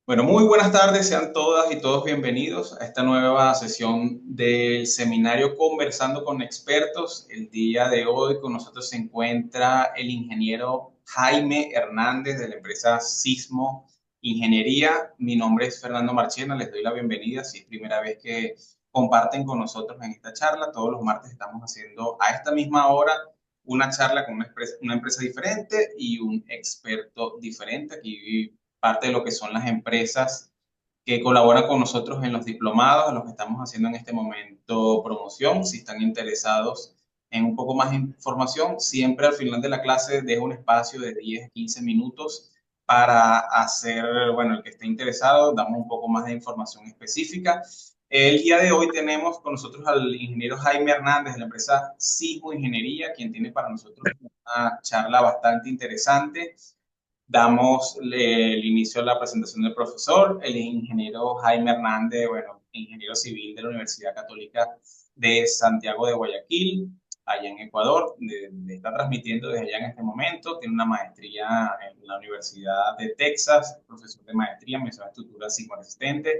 Bueno, muy buenas tardes, sean todas y todos bienvenidos a esta nueva sesión del seminario Conversando con Expertos. El día de hoy con nosotros se encuentra el ingeniero Jaime Hernández de la empresa Sismo Ingeniería. Mi nombre es Fernando Marchena, les doy la bienvenida si es primera vez que comparten con nosotros en esta charla. Todos los martes estamos haciendo a esta misma hora una charla con una empresa diferente y un experto diferente. Aquí parte de lo que son las empresas que colaboran con nosotros en los diplomados, a los que estamos haciendo en este momento promoción. Si están interesados en un poco más de información, siempre al final de la clase dejo un espacio de 10, 15 minutos para hacer, bueno, el que esté interesado, damos un poco más de información específica. El día de hoy tenemos con nosotros al ingeniero Jaime Hernández de la empresa Sismo Ingeniería, quien tiene para nosotros una charla bastante interesante. Damos el inicio a la presentación del profesor, el ingeniero Jaime Hernández, bueno, ingeniero civil de la Universidad Católica de Santiago de Guayaquil, allá en Ecuador, está transmitiendo desde allá en este momento, tiene una maestría en la Universidad de Texas, profesor de maestría, mención de estructura sismoresistente,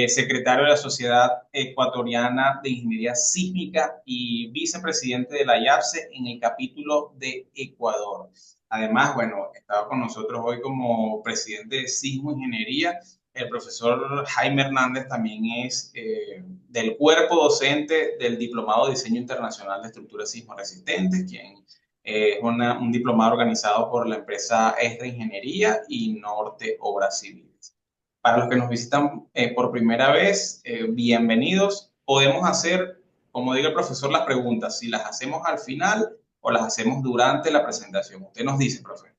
secretario de la Sociedad Ecuatoriana de Ingeniería Sísmica y vicepresidente de la IAPSE en el capítulo de Ecuador. Además, bueno, estaba con nosotros hoy como presidente de Sismo Ingeniería. El profesor Jaime Hernández también es del cuerpo docente del Diplomado de Diseño Internacional de Estructuras Sismoresistentes, quien es un diplomado organizado por la empresa Estra Ingeniería y Norte Obras Civiles. Para los que nos visitan por primera vez, bienvenidos. Podemos hacer, como diga el profesor, las preguntas, si las hacemos al final o las hacemos durante la presentación. Usted nos dice, profe.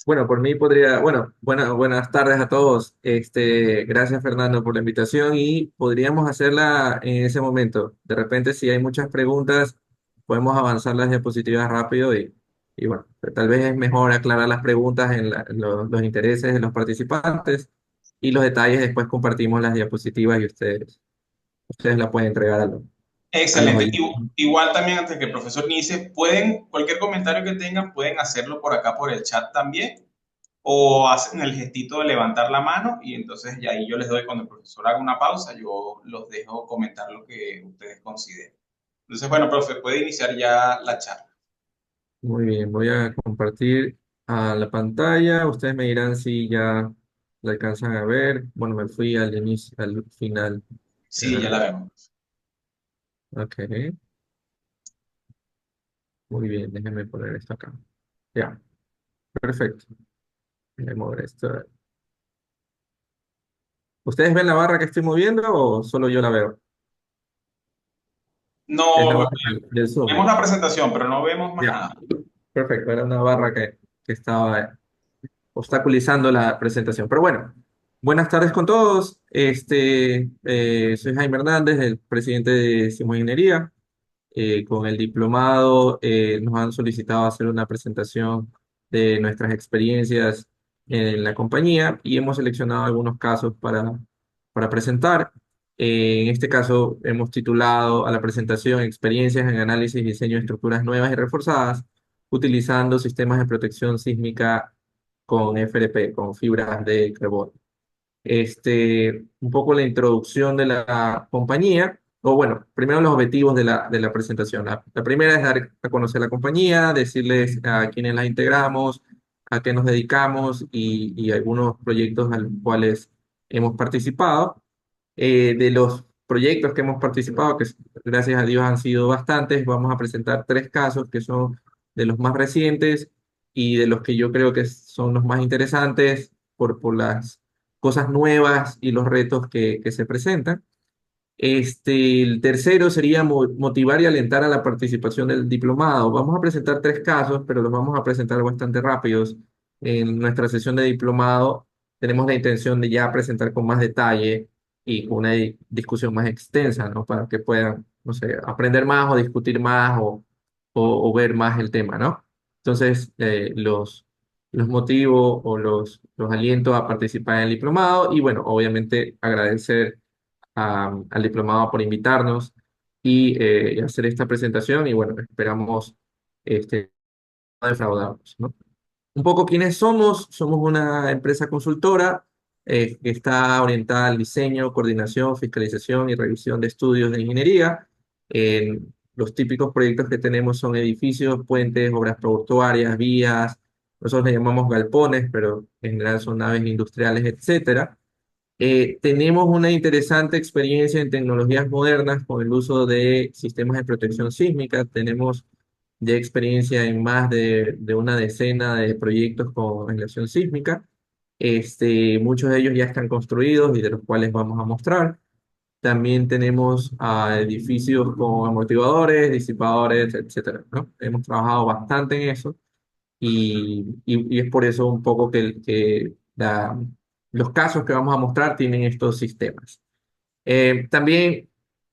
Bueno, por mí podría, buenas tardes a todos. Gracias Fernando por la invitación y podríamos hacerla en ese momento. De repente, si hay muchas preguntas, podemos avanzar las diapositivas rápido y bueno, pero tal vez es mejor aclarar las preguntas en los intereses de los participantes y los detalles después compartimos las diapositivas y ustedes la pueden entregar a los Excelente. oyentes. Igual también, antes que el profesor inicie, cualquier comentario que tengan, pueden hacerlo por acá, por el chat también, o hacen el gestito de levantar la mano y entonces ya ahí yo les doy, cuando el profesor haga una pausa, yo los dejo comentar lo que ustedes consideren. Entonces, bueno, profe, puede iniciar ya la charla. Muy bien, voy a compartir a la pantalla. Ustedes me dirán si ya la alcanzan a ver. Bueno, me fui al inicio, al final. Sí, ya la Ah, vemos. ok, muy bien, déjenme poner esto acá. Ya, perfecto. Voy a mover esto. ¿Ustedes ven la barra que estoy moviendo o solo yo la veo? Es la No, barra del vemos Zoom. la presentación, pero no vemos más Ya, nada. perfecto. Era una barra que estaba obstaculizando la presentación. Pero bueno, buenas tardes con todos. Soy Jaime Hernández, el presidente de Simo Ingeniería. Con el diplomado nos han solicitado hacer una presentación de nuestras experiencias en la compañía y hemos seleccionado algunos casos para presentar. En este caso hemos titulado a la presentación Experiencias en análisis y diseño de estructuras nuevas y reforzadas utilizando sistemas de protección sísmica con FRP, con fibras de carbono. Un poco la introducción de la compañía, o bueno, primero los objetivos de la presentación. La primera es dar a conocer la compañía, decirles a quiénes la integramos, a qué nos dedicamos y algunos proyectos a los cuales hemos participado. De los proyectos que hemos participado, que gracias a Dios han sido bastantes, vamos a presentar tres casos que son de los más recientes y de los que yo creo que son los más interesantes por las cosas nuevas y los retos que se presentan. El tercero sería motivar y alentar a la participación del diplomado. Vamos a presentar tres casos, pero los vamos a presentar bastante rápidos. En nuestra sesión de diplomado tenemos la intención de ya presentar con más detalle y con una discusión más extensa, ¿no? Para que puedan, no sé, aprender más o discutir más o ver más el tema, ¿no? Entonces, los motivo o los aliento a participar en el diplomado y bueno, obviamente agradecer al diplomado por invitarnos y hacer esta presentación y bueno, esperamos no defraudarnos, ¿no? Un poco quiénes somos. Somos una empresa consultora. que está orientada al diseño, coordinación, fiscalización y revisión de estudios de ingeniería. Los típicos proyectos que tenemos son edificios, puentes, obras portuarias, vías. Nosotros le llamamos galpones, pero en general son naves industriales, etcétera. Tenemos una interesante experiencia en tecnologías modernas con el uso de sistemas de protección sísmica. Tenemos ya experiencia en más de una decena de proyectos con aislación sísmica. Muchos de ellos ya están construidos y de los cuales vamos a mostrar. También tenemos edificios con amortiguadores, disipadores, etcétera, ¿no? Hemos trabajado bastante en eso y es por eso un poco que los casos que vamos a mostrar tienen estos sistemas. También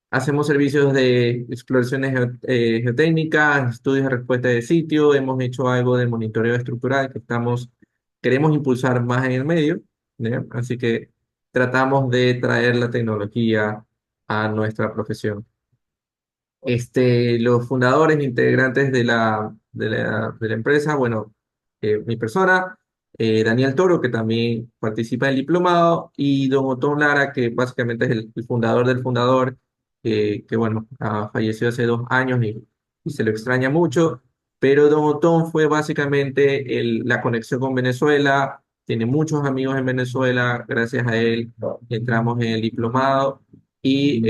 hacemos servicios de exploraciones geotécnicas, estudios de respuesta de sitio, hemos hecho algo de monitoreo estructural que queremos impulsar más en el medio, ¿ya? Así que tratamos de traer la tecnología a nuestra profesión. Los fundadores, integrantes de la empresa, bueno, mi persona, Daniel Toro, que también participa en el diplomado, y don Otón Lara, que básicamente es el fundador del fundador, que bueno, falleció hace 2 años y se lo extraña mucho, pero don Otón fue básicamente la conexión con Venezuela, tiene muchos amigos en Venezuela, gracias a él entramos en el diplomado. Y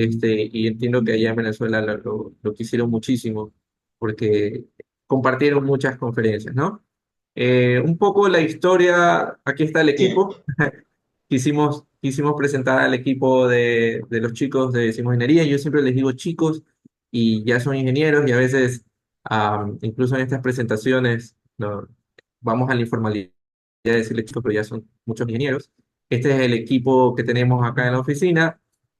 entiendo que allá en Venezuela lo quisieron muchísimo porque compartieron muchas conferencias, ¿no? Un poco la historia, aquí está el Sí, equipo. Quisimos presentar al equipo de los chicos de Decimos Ingeniería. Yo siempre les digo chicos y ya son ingenieros y a veces, incluso en estas presentaciones, no, vamos a la informalidad de decirle chicos, pero ya son muchos ingenieros. Este es el equipo que tenemos acá en la oficina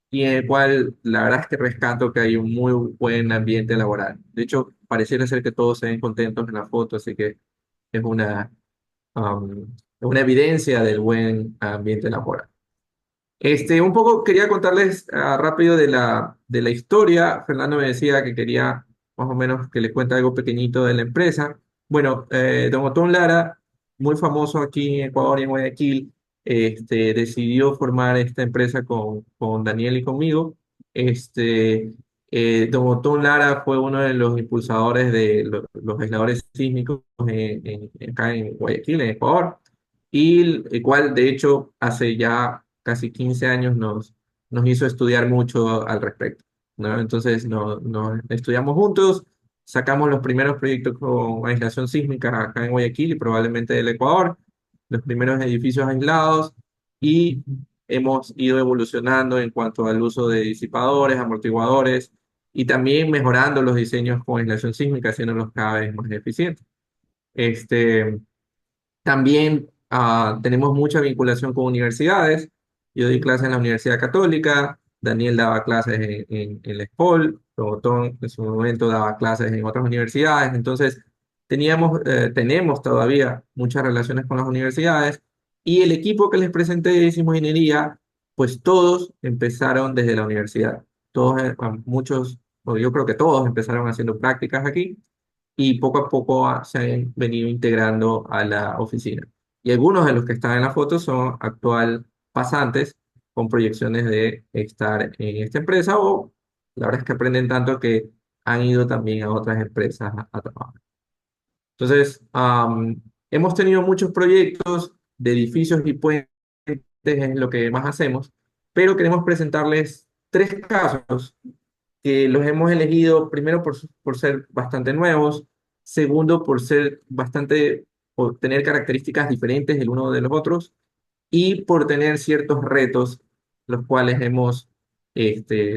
y en el cual la verdad es que rescato que hay un muy buen ambiente laboral. De hecho, pareciera ser que todos se ven contentos en la foto, así que es una evidencia del buen ambiente laboral. Un poco quería contarles rápido de la historia. Fernando me decía que quería más o menos que le cuente algo pequeñito de la empresa. Bueno, don Otón Lara, muy famoso aquí en Ecuador y en Guayaquil, decidió formar esta empresa con Daniel y conmigo. Don Otón Lara fue uno de los impulsadores de los aisladores sísmicos acá en Guayaquil, en Ecuador, y el cual de hecho hace ya casi 15 años nos hizo estudiar mucho al respecto, ¿no? Entonces nos estudiamos juntos, sacamos los primeros proyectos con aislación sísmica acá en Guayaquil y probablemente del Ecuador, los primeros edificios aislados, y hemos ido evolucionando en cuanto al uso de disipadores, amortiguadores y también mejorando los diseños con aislación sísmica, haciéndolos cada vez más eficientes. Este, También tenemos mucha vinculación con universidades. Yo di clases en la Universidad Católica, Daniel daba clases en la ESPOL, Totón en su momento daba clases en otras universidades. Entonces, tenemos todavía muchas relaciones con las universidades y el equipo que les presenté de Hicimos Ingeniería, pues todos empezaron desde la universidad. Todos, muchos, o yo creo que todos empezaron haciendo prácticas aquí y poco a poco se han venido integrando a la oficina. Y algunos de los que están en la foto son actual pasantes con proyecciones de estar en esta empresa o la verdad es que aprenden tanto que han ido también a otras empresas a trabajar. Entonces, hemos tenido muchos proyectos de edificios y puentes, es lo que más hacemos, pero queremos presentarles 3 casos que los hemos elegido primero por ser bastante nuevos, segundo por ser por tener características diferentes el uno de los otros y por tener ciertos retos los cuales hemos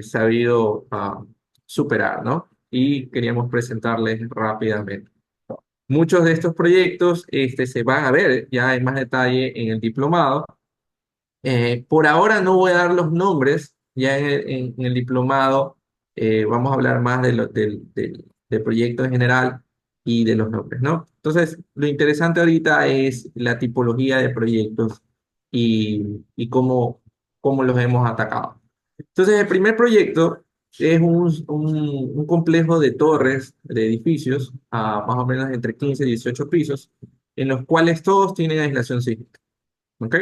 sabido superar, ¿no? Y queríamos presentarles rápidamente. Muchos de estos proyectos se van a ver ya en más detalle en el diplomado. Por ahora no voy a dar los nombres, ya en el diplomado vamos a hablar más del proyecto en general y de los nombres, ¿no? Entonces, lo interesante ahorita es la tipología de proyectos y cómo los hemos atacado. Entonces, el primer proyecto es un complejo de torres, de edificios, más o menos entre 15 y 18 pisos, en los cuales todos tienen aislación sísmica, ¿ok?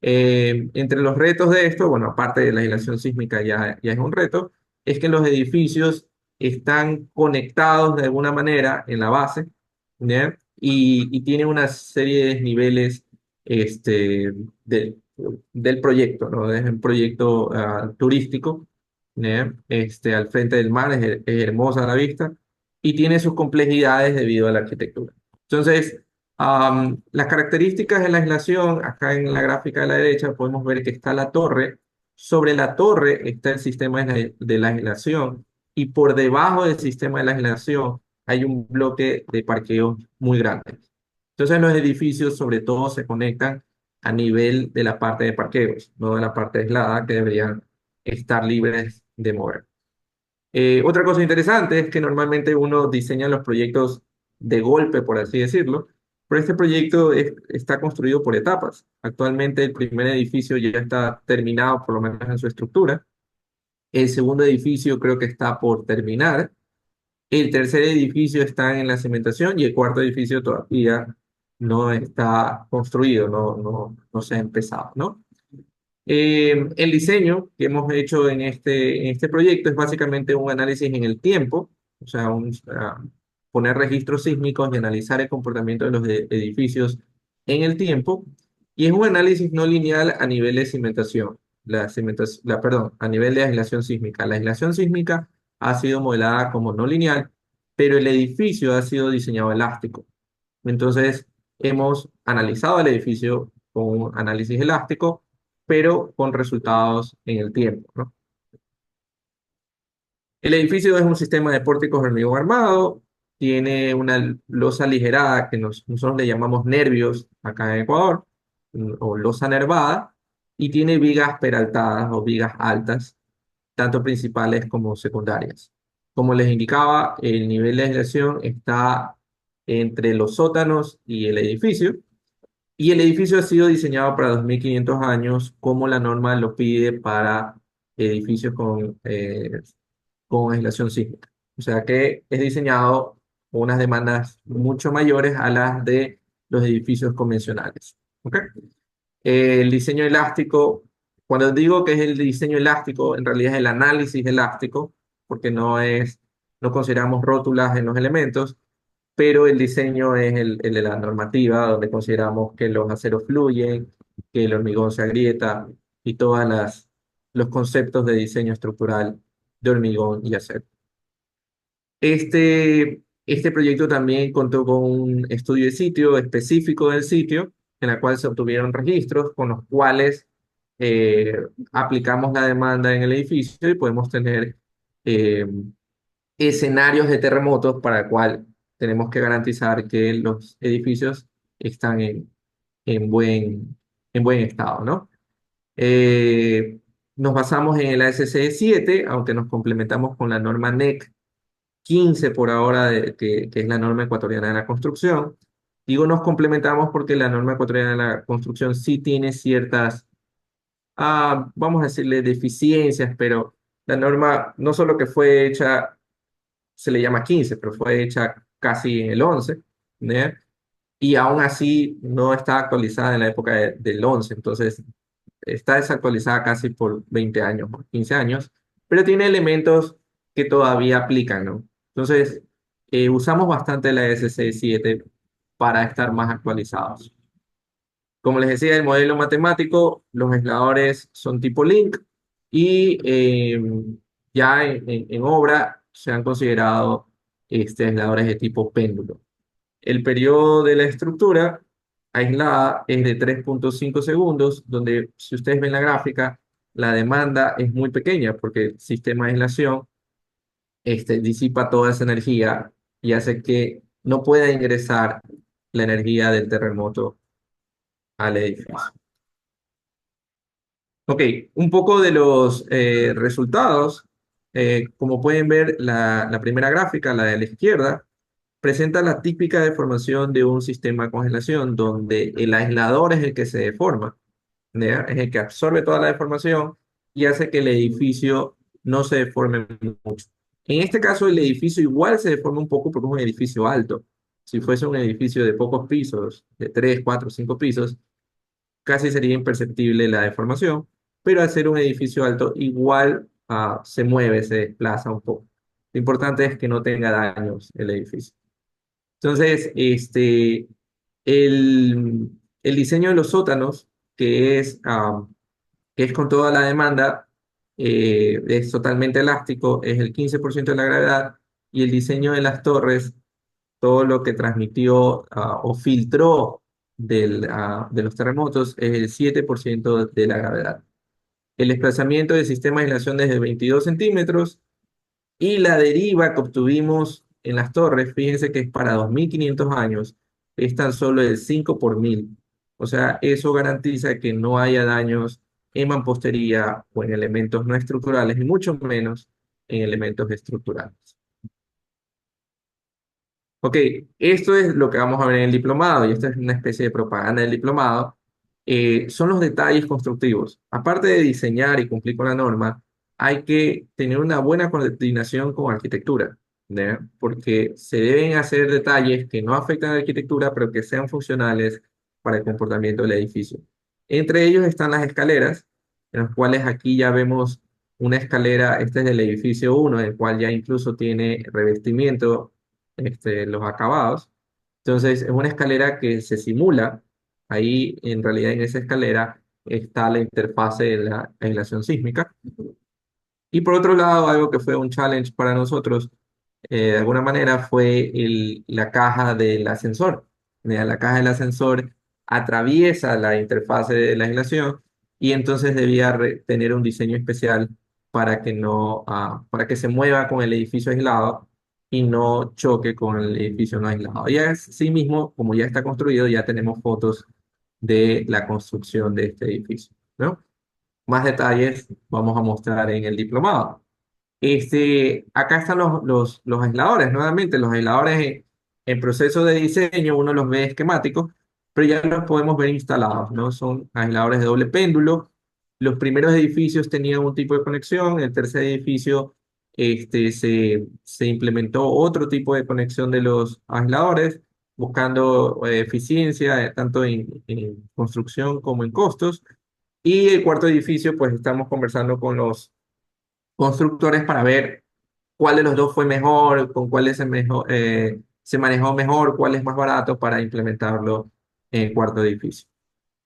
Entre los retos de esto, bueno, aparte de la aislación sísmica ya es un reto, es que los edificios están conectados de alguna manera en la base, ¿ya? Y tienen una serie de niveles este, del proyecto, ¿no? Es un proyecto turístico, ¿ya? Al frente del mar, es hermosa la vista y tiene sus complejidades debido a la arquitectura. Entonces, las características de la aislación, acá en la gráfica de la derecha podemos ver que está la torre, sobre la torre está el sistema de la aislación y por debajo del sistema de la aislación hay un bloque de parqueo muy grande. Entonces los edificios sobre todo se conectan a nivel de la parte de parqueos, no de la parte aislada que deberían estar libres de mover. Otra cosa interesante es que normalmente uno diseña los proyectos de golpe, por así decirlo, pero este proyecto está construido por etapas. Actualmente el primer edificio ya está terminado, por lo menos en su estructura. El segundo edificio creo que está por terminar. El tercer edificio está en la cimentación y el cuarto edificio todavía no está construido, no se ha empezado, ¿no? El diseño que hemos hecho en este proyecto es básicamente un análisis en el tiempo, o sea, poner registros sísmicos y analizar el comportamiento de los edificios en el tiempo. Y es un análisis no lineal a nivel de cimentación, perdón, a nivel de aislación sísmica. La aislación sísmica ha sido modelada como no lineal, pero el edificio ha sido diseñado elástico. Entonces, hemos analizado el edificio con un análisis elástico, pero con resultados en el tiempo, ¿no? El edificio es un sistema de pórticos de hormigón armado, tiene una losa aligerada que nosotros le llamamos nervios acá en Ecuador, o losa nervada, y tiene vigas peraltadas o vigas altas, tanto principales como secundarias. Como les indicaba, el nivel de aislación está entre los sótanos y el edificio. Y el edificio ha sido diseñado para 2500 años, como la norma lo pide para edificios con aislación sísmica. O sea que es diseñado con unas demandas mucho mayores a las de los edificios convencionales. ¿Ok? El diseño elástico, cuando digo que es el diseño elástico, en realidad es el análisis elástico, porque no consideramos rótulas en los elementos, pero el diseño es el de la normativa, donde consideramos que los aceros fluyen, que el hormigón se agrieta y los conceptos de diseño estructural de hormigón y acero. Este proyecto también contó con un estudio de sitio específico del sitio, en el cual se obtuvieron registros con los cuales eh, aplicamos la demanda en el edificio y podemos tener eh, escenarios de terremotos para el cual tenemos que garantizar que los edificios están en en buen estado, ¿no? Nos basamos en el ASC 7, aunque nos complementamos con la norma NEC 15 por ahora, que es la norma ecuatoriana de la construcción. Digo, nos complementamos porque la norma ecuatoriana de la construcción sí tiene ciertas, vamos a decirle, deficiencias, pero la norma no solo que fue hecha se le llama 15, pero fue hecha casi en el 11, ¿no? Y aún así no está actualizada en la época del 11, entonces está desactualizada casi por 20 años, 15 años, pero tiene elementos que todavía aplican, ¿no? Entonces, usamos bastante la SC7 para estar más actualizados. Como les decía, el modelo matemático, los aisladores son tipo link y ya en obra se han considerado aisladores de tipo péndulo. El periodo de la estructura aislada es de 3,5 segundos, donde si ustedes ven la gráfica, la demanda es muy pequeña porque el sistema de aislación disipa toda esa energía y hace que no pueda ingresar la energía del terremoto al edificio. Ok, un poco de los resultados. Como pueden ver, la primera gráfica, la de la izquierda, presenta la típica deformación de un sistema de congelación, donde el aislador es el que se deforma, ¿ya? Es el que absorbe toda la deformación y hace que el edificio no se deforme mucho. En este caso, el edificio igual se deforma un poco porque es un edificio alto. Si fuese un edificio de pocos pisos, de 3, 4, 5 pisos, casi sería imperceptible la deformación, pero al ser un edificio alto igual se mueve, se desplaza un poco. Lo importante es que no tenga daños el edificio. Entonces, el diseño de los sótanos, que es con toda la demanda, es totalmente elástico, es el 15% de la gravedad, y el diseño de las torres, todo lo que transmitió o filtró de los terremotos, es el 7% de la gravedad. El desplazamiento del sistema de aislación desde 22 centímetros y la deriva que obtuvimos en las torres, fíjense que es para 2500 años, es tan solo el 5 por mil. O sea, eso garantiza que no haya daños en mampostería o en elementos no estructurales, y mucho menos en elementos estructurales. Ok, esto es lo que vamos a ver en el diplomado, y esta es una especie de propaganda del diplomado. Son los detalles constructivos. Aparte de diseñar y cumplir con la norma, hay que tener una buena coordinación con arquitectura, ¿ya? Porque se deben hacer detalles que no afectan a la arquitectura, pero que sean funcionales para el comportamiento del edificio. Entre ellos están las escaleras, en las cuales aquí ya vemos una escalera, este es del edificio uno, el cual ya incluso tiene revestimiento, los acabados. Entonces, es una escalera que se simula. Ahí, en realidad, en esa escalera está la interfase de la aislación sísmica. Y por otro lado, algo que fue un challenge para nosotros, de alguna manera, fue la caja del ascensor. Mira, la caja del ascensor atraviesa la interfase de la aislación, y entonces debía tener un diseño especial para que no, para que se mueva con el edificio aislado y no choque con el edificio no aislado. Y así mismo, como ya está construido, ya tenemos fotos de la construcción de este edificio, ¿no? Más detalles vamos a mostrar en el diplomado. Acá están los aisladores, nuevamente, los aisladores en proceso de diseño, uno los ve esquemáticos, pero ya los podemos ver instalados, ¿no? Son aisladores de doble péndulo. Los primeros edificios tenían un tipo de conexión, el tercer edificio se implementó otro tipo de conexión de los aisladores, buscando eficiencia, tanto en construcción como en costos. Y el cuarto edificio, pues estamos conversando con los constructores para ver cuál de los dos fue mejor, con cuál es el mejor, se manejó mejor, cuál es más barato para implementarlo en el cuarto edificio.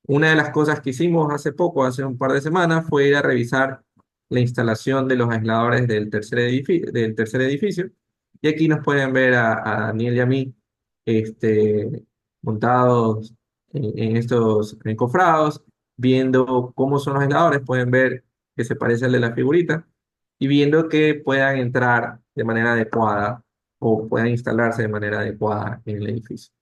Una de las cosas que hicimos hace poco, hace un par de semanas, fue ir a revisar la instalación de los aisladores del tercer edificio. Y aquí nos pueden ver a Daniel y a mí este, montados en estos encofrados, viendo cómo son los aisladores. Pueden ver que se parece al de la figurita, y viendo que puedan entrar de manera adecuada o puedan instalarse de manera adecuada en el edificio.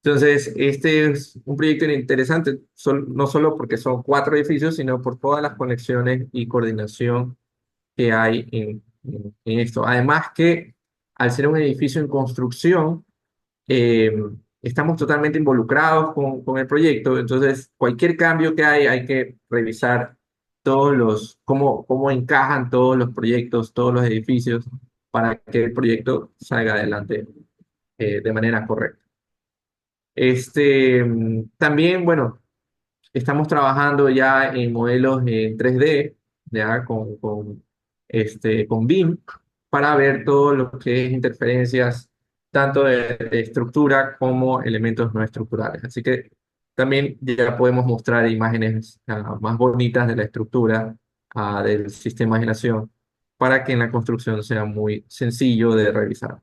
Entonces, este es un proyecto interesante, no solo porque son 4 edificios, sino por todas las conexiones y coordinación que hay en esto. Además que al ser un edificio en construcción, eh, estamos totalmente involucrados con el proyecto. Entonces, cualquier cambio que hay que revisar cómo encajan todos los proyectos, todos los edificios, para que el proyecto salga adelante de manera correcta. También, bueno, estamos trabajando ya en modelos en 3D, ya con BIM, para ver todo lo que es interferencias, tanto de estructura como elementos no estructurales. Así que también ya podemos mostrar imágenes más bonitas de la estructura del sistema de aislación, para que en la construcción sea muy sencillo de revisar.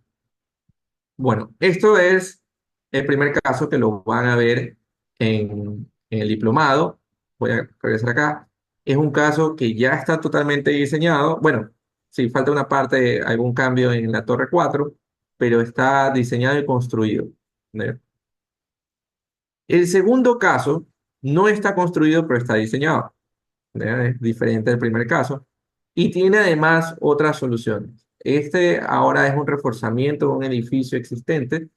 Bueno, esto es el primer caso que lo van a ver en el diplomado. Voy a regresar acá. Es un caso que ya está totalmente diseñado. Bueno, sí, falta una parte, algún cambio en la torre 4, pero está diseñado y construido, ¿no? El segundo caso no está construido, pero está diseñado, ¿no? Es diferente del primer caso. Y tiene además otras soluciones. Este ahora es un reforzamiento de un edificio existente,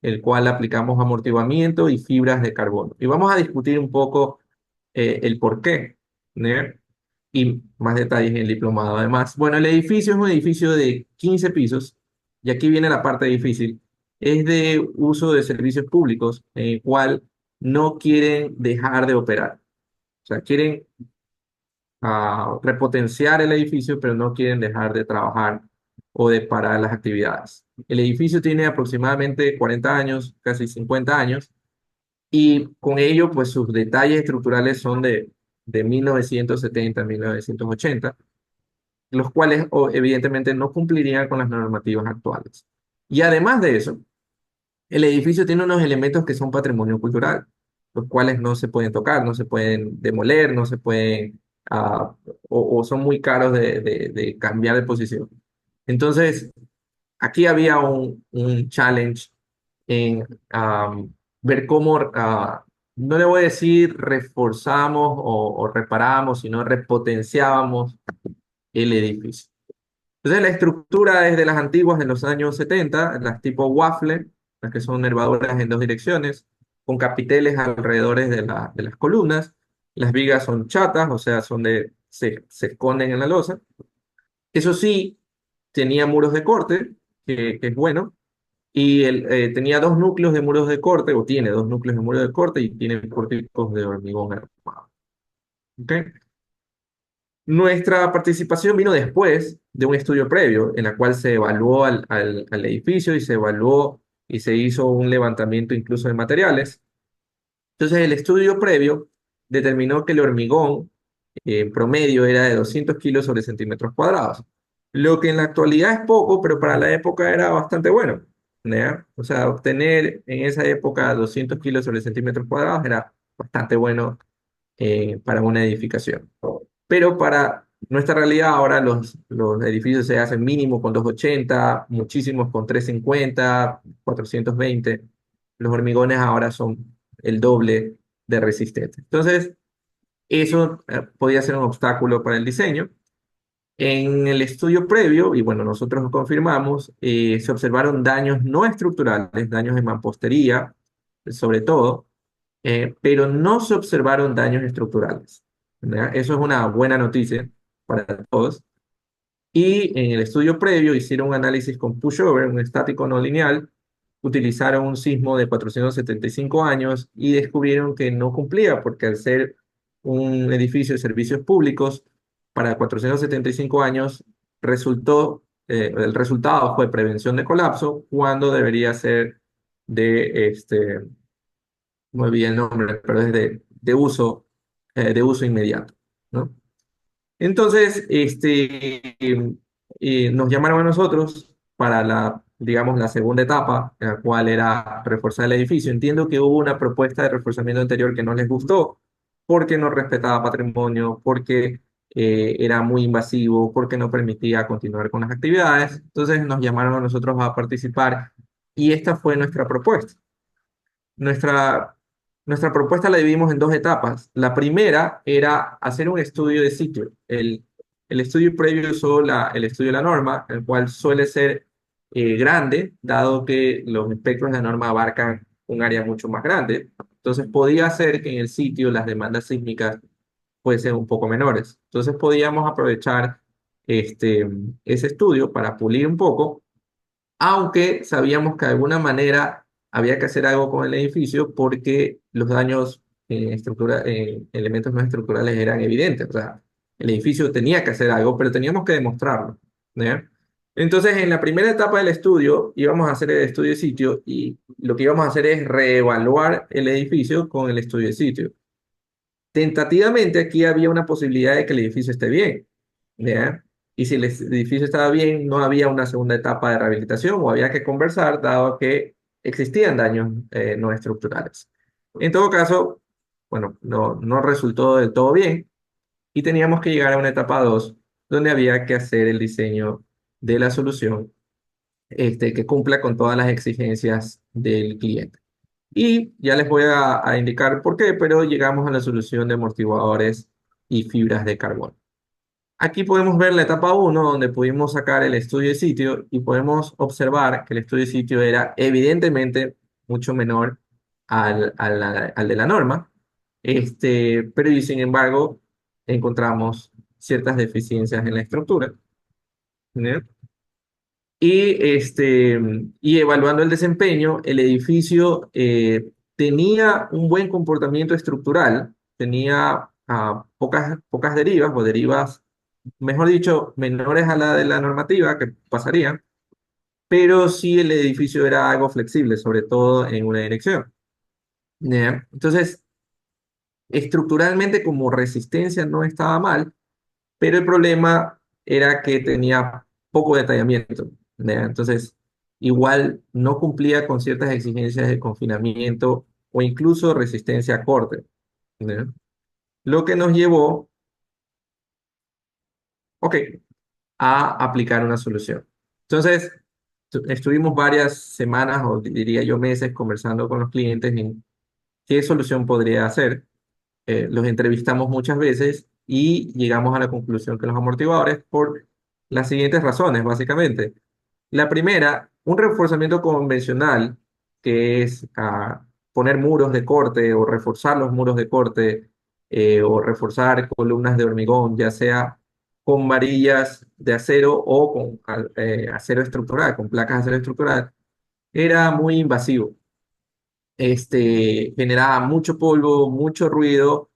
el cual aplicamos amortiguamiento y fibras de carbono. Y vamos a discutir un poco el por qué, ¿no? Y más detalles en el diplomado. Además, bueno, el edificio es un edificio de 15 pisos, y aquí viene la parte difícil. Es de uso de servicios públicos, en el cual no quieren dejar de operar. O sea, quieren repotenciar el edificio, pero no quieren dejar de trabajar o de parar las actividades. El edificio tiene aproximadamente 40 años, casi 50 años, y con ello, pues sus detalles estructurales son de 1970, 1980, los cuales evidentemente no cumplirían con las normativas actuales. Y además de eso, el edificio tiene unos elementos que son patrimonio cultural, los cuales no se pueden tocar, no se pueden demoler, no se pueden, o son muy caros de cambiar de posición. Entonces, aquí había un challenge en ver cómo, no le voy a decir reforzamos o reparamos, sino repotenciábamos el edificio. Entonces, la estructura es de las antiguas de los años 70, las tipo waffle, las que son nervaduras en dos direcciones, con capiteles alrededor de las columnas. Las vigas son chatas, o sea, se esconden en la losa. Eso sí, tenía muros de corte, que es bueno, y tenía dos núcleos de muros de corte, o tiene dos núcleos de muros de corte, y tiene pórticos de hormigón armado. ¿Ok? Nuestra participación vino después de un estudio previo en la cual se evaluó al edificio y se evaluó y se hizo un levantamiento incluso de materiales. Entonces, el estudio previo determinó que el hormigón en promedio era de 200 kilos sobre centímetros cuadrados, lo que en la actualidad es poco, pero para la época era bastante bueno. ¿Ya? O sea, obtener en esa época 200 kilos sobre centímetros cuadrados era bastante bueno para una edificación. Pero para nuestra realidad ahora los edificios se hacen mínimo con 280, muchísimos con 350, 420. Los hormigones ahora son el doble de resistentes. Entonces, eso podía ser un obstáculo para el diseño. En el estudio previo, y bueno, nosotros lo confirmamos, se observaron daños no estructurales, daños en mampostería, sobre todo, pero no se observaron daños estructurales. ¿Ya? Eso es una buena noticia para todos. Y en el estudio previo hicieron un análisis con pushover, un estático no lineal, utilizaron un sismo de 475 años y descubrieron que no cumplía, porque al ser un edificio de servicios públicos, para 475 años el resultado fue prevención de colapso, cuando debería ser no me olvidé el nombre, pero es de uso inmediato, ¿no? Entonces, nos llamaron a nosotros para digamos, la segunda etapa, en la cual era reforzar el edificio. Entiendo que hubo una propuesta de reforzamiento anterior que no les gustó, porque no respetaba patrimonio, porque era muy invasivo, porque no permitía continuar con las actividades. Entonces, nos llamaron a nosotros a participar y esta fue nuestra propuesta. Nuestra, nuestra propuesta la dividimos en dos etapas. La primera era hacer un estudio de sitio. El estudio previo usó el estudio de la norma, el cual suele ser grande, dado que los espectros de la norma abarcan un área mucho más grande. Entonces podía ser que en el sitio las demandas sísmicas fuesen un poco menores. Entonces podíamos aprovechar este, ese estudio para pulir un poco, aunque sabíamos que de alguna manera había que hacer algo con el edificio porque los daños en elementos no estructurales eran evidentes. O sea, el edificio tenía que hacer algo, pero teníamos que demostrarlo. ¿Ya? Entonces, en la primera etapa del estudio, íbamos a hacer el estudio de sitio y lo que íbamos a hacer es reevaluar el edificio con el estudio de sitio. Tentativamente aquí había una posibilidad de que el edificio esté bien, ¿ya? Y si el edificio estaba bien, no había una segunda etapa de rehabilitación o había que conversar, dado que existían daños no estructurales. En todo caso, bueno, no resultó del todo bien y teníamos que llegar a una etapa 2 donde había que hacer el diseño de la solución que cumpla con todas las exigencias del cliente. Y ya les voy a indicar por qué, pero llegamos a la solución de amortiguadores y fibras de carbono. Aquí podemos ver la etapa uno donde pudimos sacar el estudio de sitio y podemos observar que el estudio de sitio era evidentemente mucho menor al de la norma, pero y sin embargo encontramos ciertas deficiencias en la estructura. ¿No? Y evaluando el desempeño, el edificio tenía un buen comportamiento estructural, tenía pocas derivas o derivas, mejor dicho, menores a la de la normativa que pasarían, pero sí el edificio era algo flexible, sobre todo en una dirección. ¿Ya? Entonces, estructuralmente como resistencia no estaba mal, pero el problema era que tenía poco detallamiento. ¿Ya? Entonces, igual no cumplía con ciertas exigencias de confinamiento o incluso resistencia a corte. ¿Ya? Lo que nos llevó, ok, a aplicar una solución. Entonces, estuvimos varias semanas o diría yo meses conversando con los clientes en qué solución podría hacer. Los entrevistamos muchas veces y llegamos a la conclusión que los amortiguadores, por las siguientes razones, básicamente. La primera, un reforzamiento convencional, que es poner muros de corte o reforzar los muros de corte o reforzar columnas de hormigón, ya sea con varillas de acero o con acero estructural, con placas de acero estructural, era muy invasivo. Generaba mucho polvo, mucho ruido.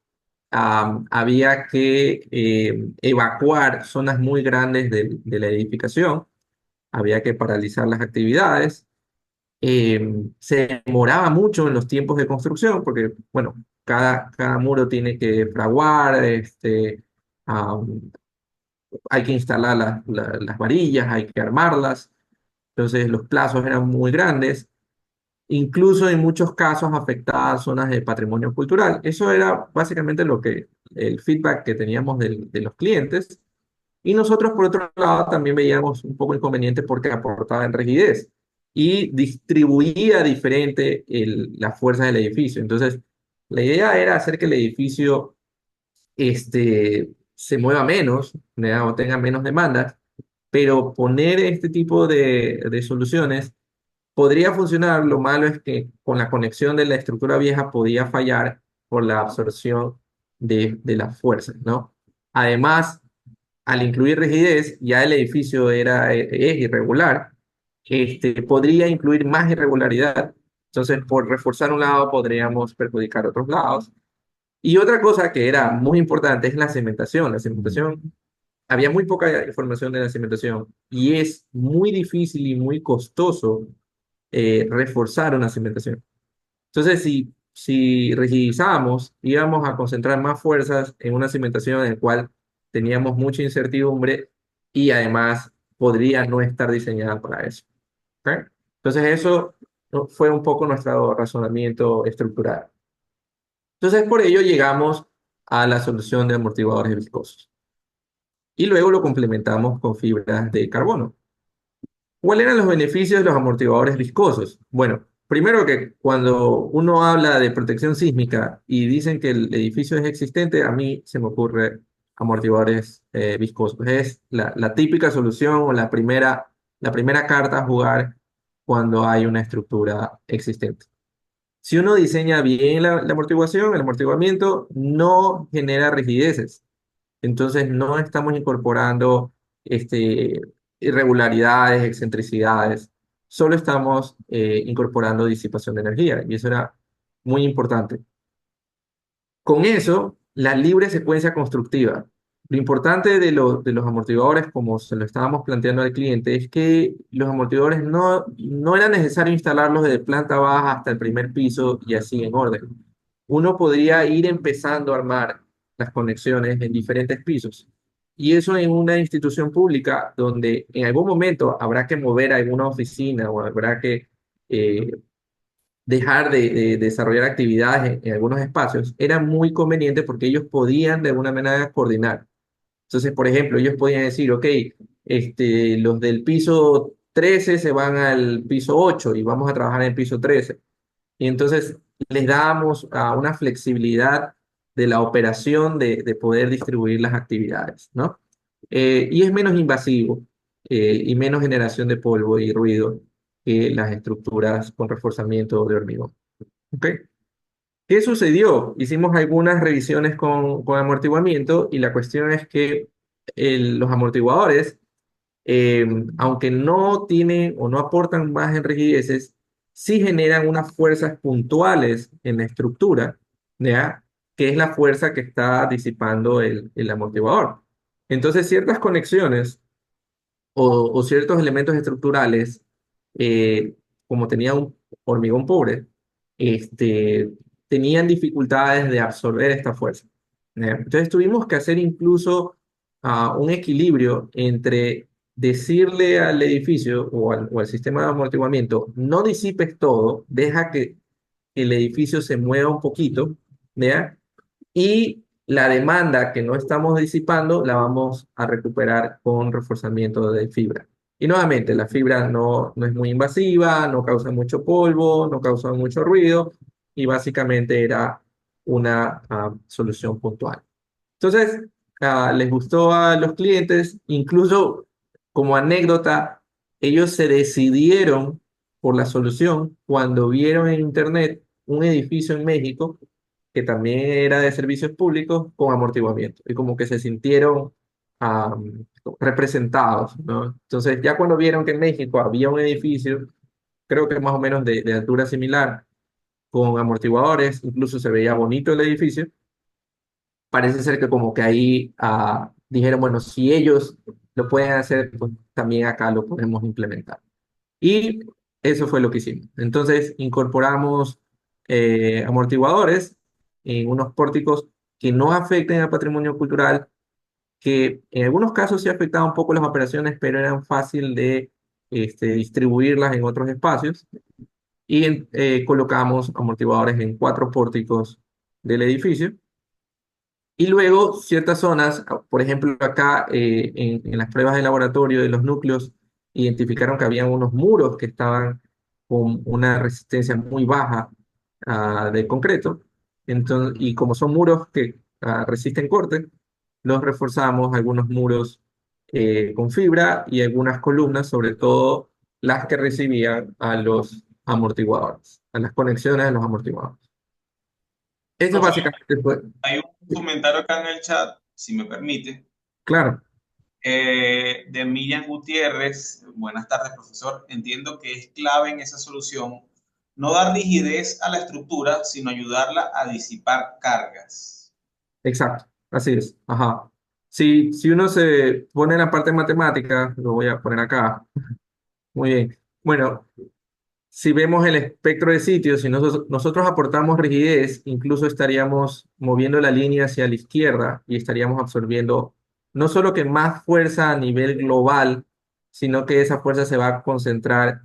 Había que evacuar zonas muy grandes de la edificación, había que paralizar las actividades. Se demoraba mucho en los tiempos de construcción porque, bueno, cada muro tiene que fraguar, am, hay que instalar las varillas, hay que armarlas, entonces los plazos eran muy grandes. Incluso en muchos casos afectaba zonas de patrimonio cultural. Eso era básicamente el feedback que teníamos de los clientes. Y nosotros, por otro lado, también veíamos un poco inconveniente porque aportaba en rigidez y distribuía diferente la fuerza del edificio. Entonces, la idea era hacer que el edificio se mueva menos, ¿verdad? O tenga menos demandas, pero poner este tipo de soluciones podría funcionar. Lo malo es que con la conexión de la estructura vieja podía fallar por la absorción de las fuerzas, ¿no? Además, al incluir rigidez, ya el edificio es irregular, podría incluir más irregularidad. Entonces, por reforzar un lado, podríamos perjudicar otros lados. Y otra cosa que era muy importante es la cementación. La cementación, había muy poca información de la cementación y es muy difícil y muy costoso reforzar una cimentación. Entonces, si rigidizábamos, íbamos a concentrar más fuerzas en una cimentación en la cual teníamos mucha incertidumbre y además podría no estar diseñada para eso. ¿Ok? Entonces, eso, ¿no?, fue un poco nuestro razonamiento estructural. Entonces, por ello llegamos a la solución de amortiguadores viscosos y luego lo complementamos con fibras de carbono. ¿Cuáles eran los beneficios de los amortiguadores viscosos? Bueno, primero que cuando uno habla de protección sísmica y dicen que el edificio es existente, a mí se me ocurre amortiguadores viscosos. Es la típica solución o la primera carta a jugar cuando hay una estructura existente. Si uno diseña bien la amortiguación, el amortiguamiento no genera rigideces. Entonces no estamos incorporando este, irregularidades, excentricidades, solo estamos incorporando disipación de energía y eso era muy importante. Con eso, la libre secuencia constructiva. Lo importante de los amortiguadores, como se lo estábamos planteando al cliente, es que los amortiguadores no era necesario instalarlos de planta baja hasta el primer piso y así en orden. Uno podría ir empezando a armar las conexiones en diferentes pisos. Y eso en una institución pública donde en algún momento habrá que mover a alguna oficina o habrá que eh, dejar de desarrollar actividades en algunos espacios, era muy conveniente porque ellos podían de alguna manera coordinar. Entonces, por ejemplo, ellos podían decir, ok, los del piso 13 se van al piso 8 y vamos a trabajar en el piso 13. Y entonces les damos una flexibilidad de la operación de poder distribuir las actividades, ¿no? Y es menos invasivo y menos generación de polvo y ruido que las estructuras con reforzamiento de hormigón. ¿Ok? ¿Qué sucedió? Hicimos algunas revisiones con amortiguamiento y la cuestión es que los amortiguadores, aunque no tienen o no aportan más en rigideces, sí generan unas fuerzas puntuales en la estructura, ¿ya? Que es la fuerza que está disipando el amortiguador. Entonces, ciertas conexiones o ciertos elementos estructurales, eh, como tenía un hormigón pobre, este, tenían dificultades de absorber esta fuerza. Entonces tuvimos que hacer incluso un equilibrio entre decirle al edificio o al sistema de amortiguamiento, no disipes todo, deja que el edificio se mueva un poquito, ¿ya? Y la demanda que no estamos disipando la vamos a recuperar con reforzamiento de fibra. Y nuevamente, la fibra no es muy invasiva, no causa mucho polvo, no causa mucho ruido y básicamente era una solución puntual. Entonces, les gustó a los clientes, incluso como anécdota, ellos se decidieron por la solución cuando vieron en internet un edificio en México que también era de servicios públicos con amortiguamiento y como que se sintieron representados, ¿no? Entonces, ya cuando vieron que en México había un edificio, creo que más o menos de altura similar, con amortiguadores, incluso se veía bonito el edificio, parece ser que como que ahí dijeron, bueno, si ellos lo pueden hacer, pues también acá lo podemos implementar. Y eso fue lo que hicimos. Entonces incorporamos amortiguadores en unos pórticos que no afecten al patrimonio cultural, que en algunos casos sí afectaban un poco las operaciones, pero eran fácil de distribuirlas en otros espacios. Y colocamos amortiguadores en 4 pórticos del edificio y luego ciertas zonas, por ejemplo, acá en las pruebas de laboratorio de los núcleos, identificaron que había unos muros que estaban con una resistencia muy baja de concreto. Entonces, y como son muros que resisten corte, los reforzamos algunos muros con fibra y algunas columnas, sobre todo las que recibían a los amortiguadores, a las conexiones de los amortiguadores. Eso Profe, básicamente fue, hay un comentario acá en el chat, si me permite, claro. de Miriam Gutiérrez. Buenas tardes, profesor. Entiendo que es clave en esa solución no dar rigidez a la estructura, sino ayudarla a disipar cargas. Exacto, así es. Ajá. Si uno se pone en la parte matemática, lo voy a poner acá. Muy bien. Bueno, si vemos el espectro de sitios, si nosotros aportamos rigidez, incluso estaríamos moviendo la línea hacia la izquierda y estaríamos absorbiendo no solo que más fuerza a nivel global, sino que esa fuerza se va a concentrar,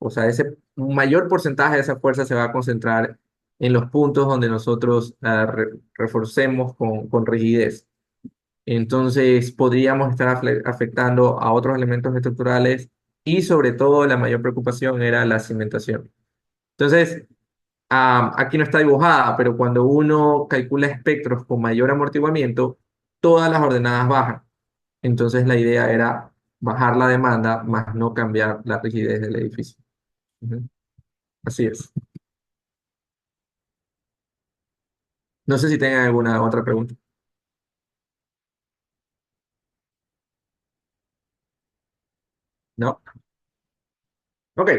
o sea, ese un mayor porcentaje de esa fuerza se va a concentrar en los puntos donde nosotros reforcemos con rigidez. Entonces podríamos estar afectando a otros elementos estructurales y sobre todo la mayor preocupación era la cimentación. Entonces, aquí no está dibujada, pero cuando uno calcula espectros con mayor amortiguamiento, todas las ordenadas bajan. Entonces la idea era bajar la demanda, más no cambiar la rigidez del edificio. Ujú. Así es. No sé si tengan alguna otra pregunta. ¿No? Ok.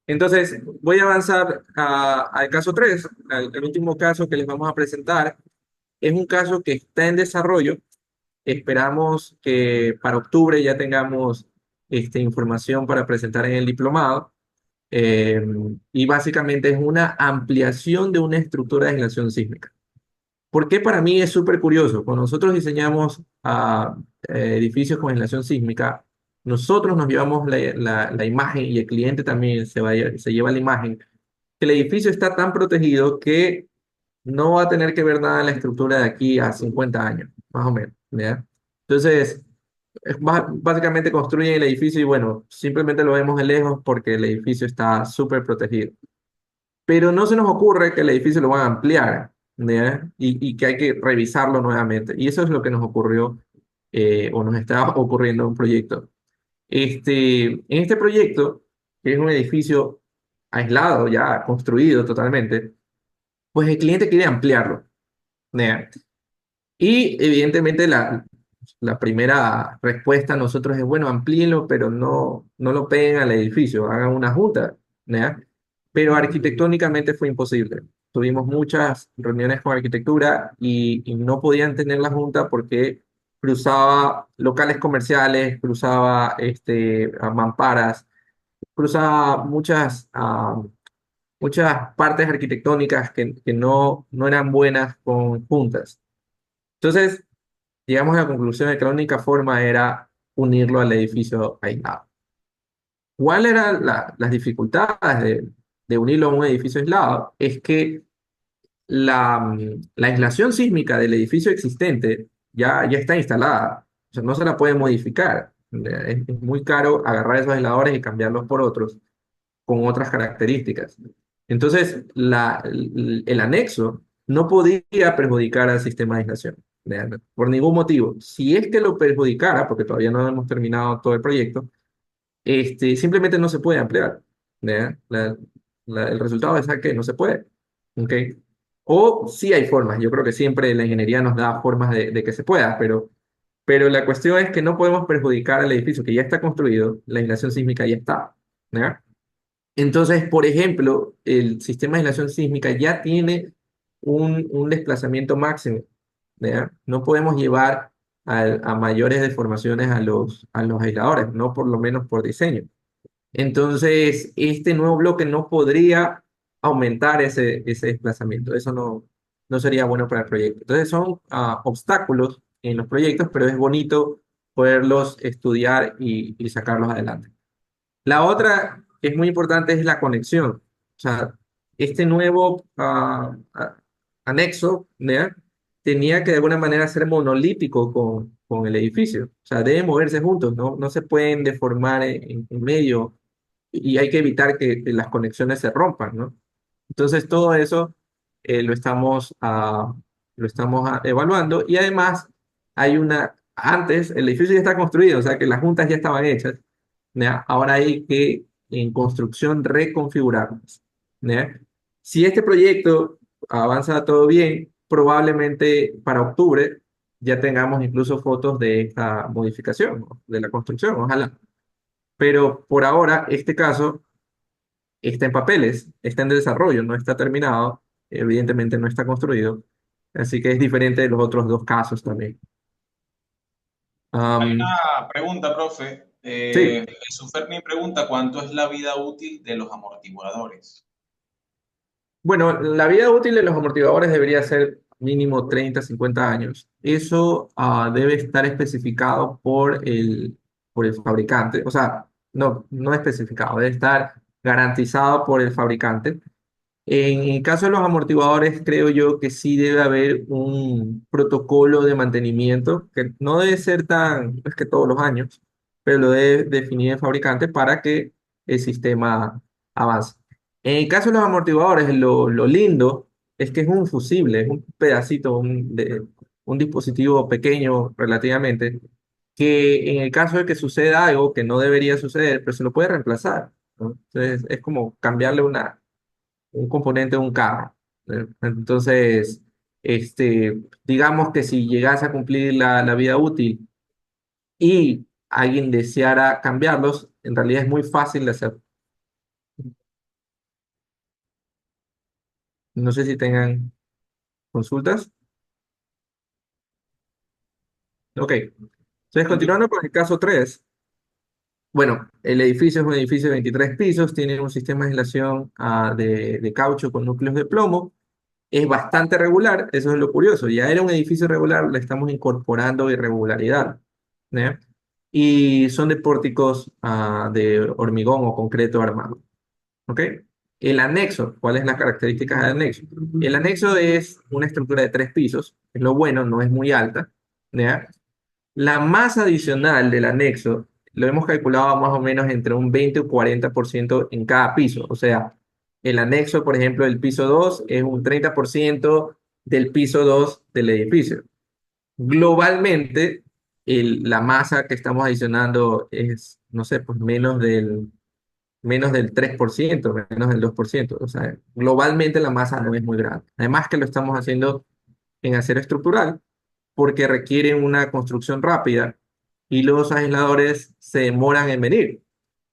Entonces, voy a avanzar al caso 3, el último caso que les vamos a presentar. Es un caso que está en desarrollo. Esperamos que para octubre ya tengamos información para presentar en el diplomado. Eh, y básicamente es una ampliación de una estructura de aislación sísmica. ¿Por qué para mí es súper curioso? Cuando nosotros diseñamos edificios con aislación sísmica, nosotros nos llevamos la imagen y el cliente también se lleva la imagen, que el edificio está tan protegido que no va a tener que ver nada en la estructura de aquí a 50 años, más o menos, ¿ya? Entonces, básicamente construyen el edificio y bueno, simplemente lo vemos de lejos porque el edificio está súper protegido. Pero no se nos ocurre que el edificio lo van a ampliar, ¿ya? Y que hay que revisarlo nuevamente. Y eso es lo que nos ocurrió o nos está ocurriendo en un proyecto. En este proyecto, que es un edificio aislado, ya construido totalmente, pues el cliente quiere ampliarlo, ¿ya? Y evidentemente la primera respuesta a nosotros es, bueno, amplíenlo, pero no lo peguen al edificio, hagan una junta, ¿ya? pero arquitectónicamente fue imposible. Tuvimos muchas reuniones con arquitectura y no podían tener la junta porque cruzaba locales comerciales, cruzaba a mamparas, cruzaba muchas partes arquitectónicas que no eran buenas conjuntas. Entonces, llegamos a la conclusión de que la única forma era unirlo al edificio aislado. ¿Cuál eran las dificultades de unirlo a un edificio aislado? Es que la aislación sísmica del edificio existente ya está instalada, o sea, no se la puede modificar. Es muy caro agarrar esos aisladores y cambiarlos por otros con otras características. Entonces, el anexo no podía perjudicar al sistema de aislación, por ningún motivo. Si es que lo perjudicara, porque todavía no hemos terminado todo el proyecto, simplemente no se puede ampliar. ¿Ya? El resultado es que no se puede. ¿Ok? O sí hay formas, yo creo que siempre la ingeniería nos da formas de que se pueda, pero la cuestión es que no podemos perjudicar al edificio que ya está construido, la aislación sísmica ya está. ¿Ya? Entonces, por ejemplo, el sistema de aislación sísmica ya tiene un desplazamiento máximo. ¿Ya? No podemos llevar a mayores deformaciones a los aisladores, no por lo menos por diseño. Entonces, este nuevo bloque no podría aumentar ese desplazamiento. Eso no sería bueno para el proyecto. Entonces, son obstáculos en los proyectos, pero es bonito poderlos estudiar y sacarlos adelante. La otra que es muy importante es la conexión. O sea, este nuevo anexo, ¿ya? Tenía que de alguna manera ser monolítico con el edificio. O sea, deben moverse juntos, no se pueden deformar en medio y hay que evitar que las conexiones se rompan, ¿no? Entonces, todo eso lo estamos evaluando y además antes el edificio ya está construido, o sea que las juntas ya estaban hechas, ¿ya? Ahora hay que en construcción reconfigurarlas, ¿ya? Si este proyecto avanza todo bien, probablemente para octubre ya tengamos incluso fotos de esta modificación, ¿no? De la construcción, ojalá. Pero por ahora, este caso está en papeles, está en desarrollo, no está terminado, evidentemente no está construido, así que es diferente de los otros dos casos también. Hay Am, una pregunta, profe. sí, Jesús Fermín pregunta, ¿cuánto es la vida útil de los amortiguadores? bueno, la vida útil de los amortiguadores debería ser mínimo 30, 50 años. Eso debe estar especificado por el fabricante, o sea, no especificado, debe estar garantizado por el fabricante. En el caso de los amortiguadores, creo yo que sí debe haber un protocolo de mantenimiento que no debe ser no es que todos los años, pero lo debe definir el fabricante para que el sistema avance. En el caso de los amortiguadores, lo lindo es que es un fusible, es un pedacito, un dispositivo pequeño relativamente, que en el caso de que suceda algo que no debería suceder, pero se lo puede reemplazar, ¿no? Entonces, es como cambiarle un componente de un carro. Entonces, digamos que si llegase a cumplir la vida útil y alguien deseara cambiarlos, en realidad es muy fácil de hacer. No sé si tengan consultas. Ok. Entonces, Continúa. continuando con el caso 3. Bueno, el edificio es un edificio de 23 pisos, tiene un sistema de aislación de caucho con núcleos de plomo. Es bastante regular, eso es lo curioso. Ya era un edificio regular, le estamos incorporando irregularidad, ¿ya? Y son de pórticos de hormigón o concreto armado, ¿ok? El anexo, ¿cuál es la característica del anexo? El anexo es una estructura de 3 pisos, es lo bueno, no es muy alta, ¿ya? La masa adicional del anexo lo hemos calculado más o menos entre un 20 o 40% en cada piso. O sea, el anexo, por ejemplo, del piso 2 es un 30% del piso 2 del edificio. Globalmente, la masa que estamos adicionando es, no sé, pues menos del 3%, menos del 2%. O sea, globalmente la masa no es muy grande. Además que lo estamos haciendo en acero estructural porque requieren una construcción rápida y los aisladores se demoran en venir.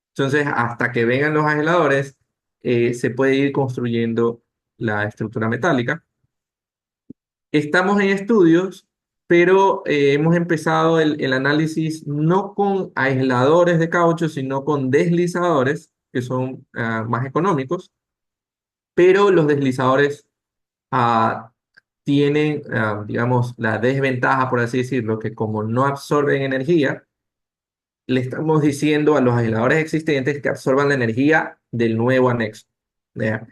Entonces, hasta que vengan los aisladores, se puede ir construyendo la estructura metálica. Estamos en estudios, pero hemos empezado el análisis no con aisladores de caucho, sino con deslizadores, que son más económicos, pero los deslizadores ah, tienen, digamos, la desventaja, por así decirlo, que como no absorben energía, le estamos diciendo a los aisladores existentes que absorban la energía del nuevo anexo. ¿Ya?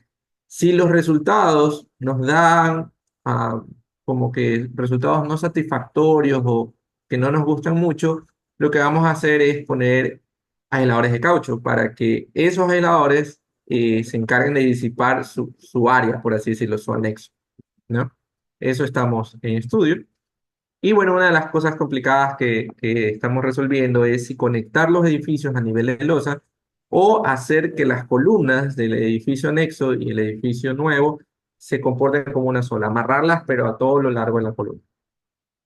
Si los resultados nos dan ah, como que resultados no satisfactorios o que no nos gustan mucho, lo que vamos a hacer es poner aisladores de caucho para que esos aisladores se encarguen de disipar su área, por así decirlo, su anexo, ¿no? Eso estamos en estudio. Y bueno, una de las cosas complicadas que estamos resolviendo es si conectar los edificios a nivel de losa o hacer que las columnas del edificio anexo y el edificio nuevo se comporten como una sola, amarrarlas pero a todo lo largo de la columna.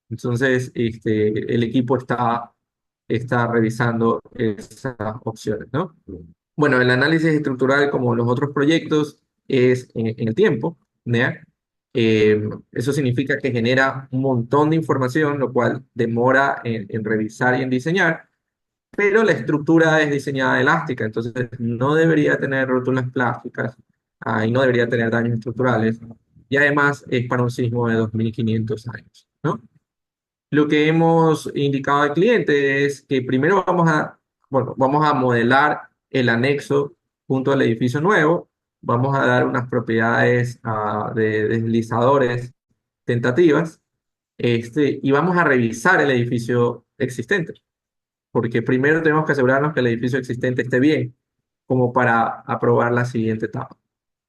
Entonces, el equipo está revisando esas opciones, ¿no? Bueno, el análisis estructural, como los otros proyectos, es en el tiempo, ¿ya? Eso significa que genera un montón de información, lo cual demora en revisar y en diseñar, pero la estructura es diseñada elástica, entonces no debería tener rótulas plásticas, y no debería tener daños estructurales, y además es para un sismo de 2500 años, ¿no? Lo que hemos indicado al cliente es que primero bueno, vamos a modelar el anexo junto al edificio nuevo, vamos a dar unas propiedades de deslizadores tentativas, y vamos a revisar el edificio existente, porque primero tenemos que asegurarnos que el edificio existente esté bien, como para aprobar la siguiente etapa.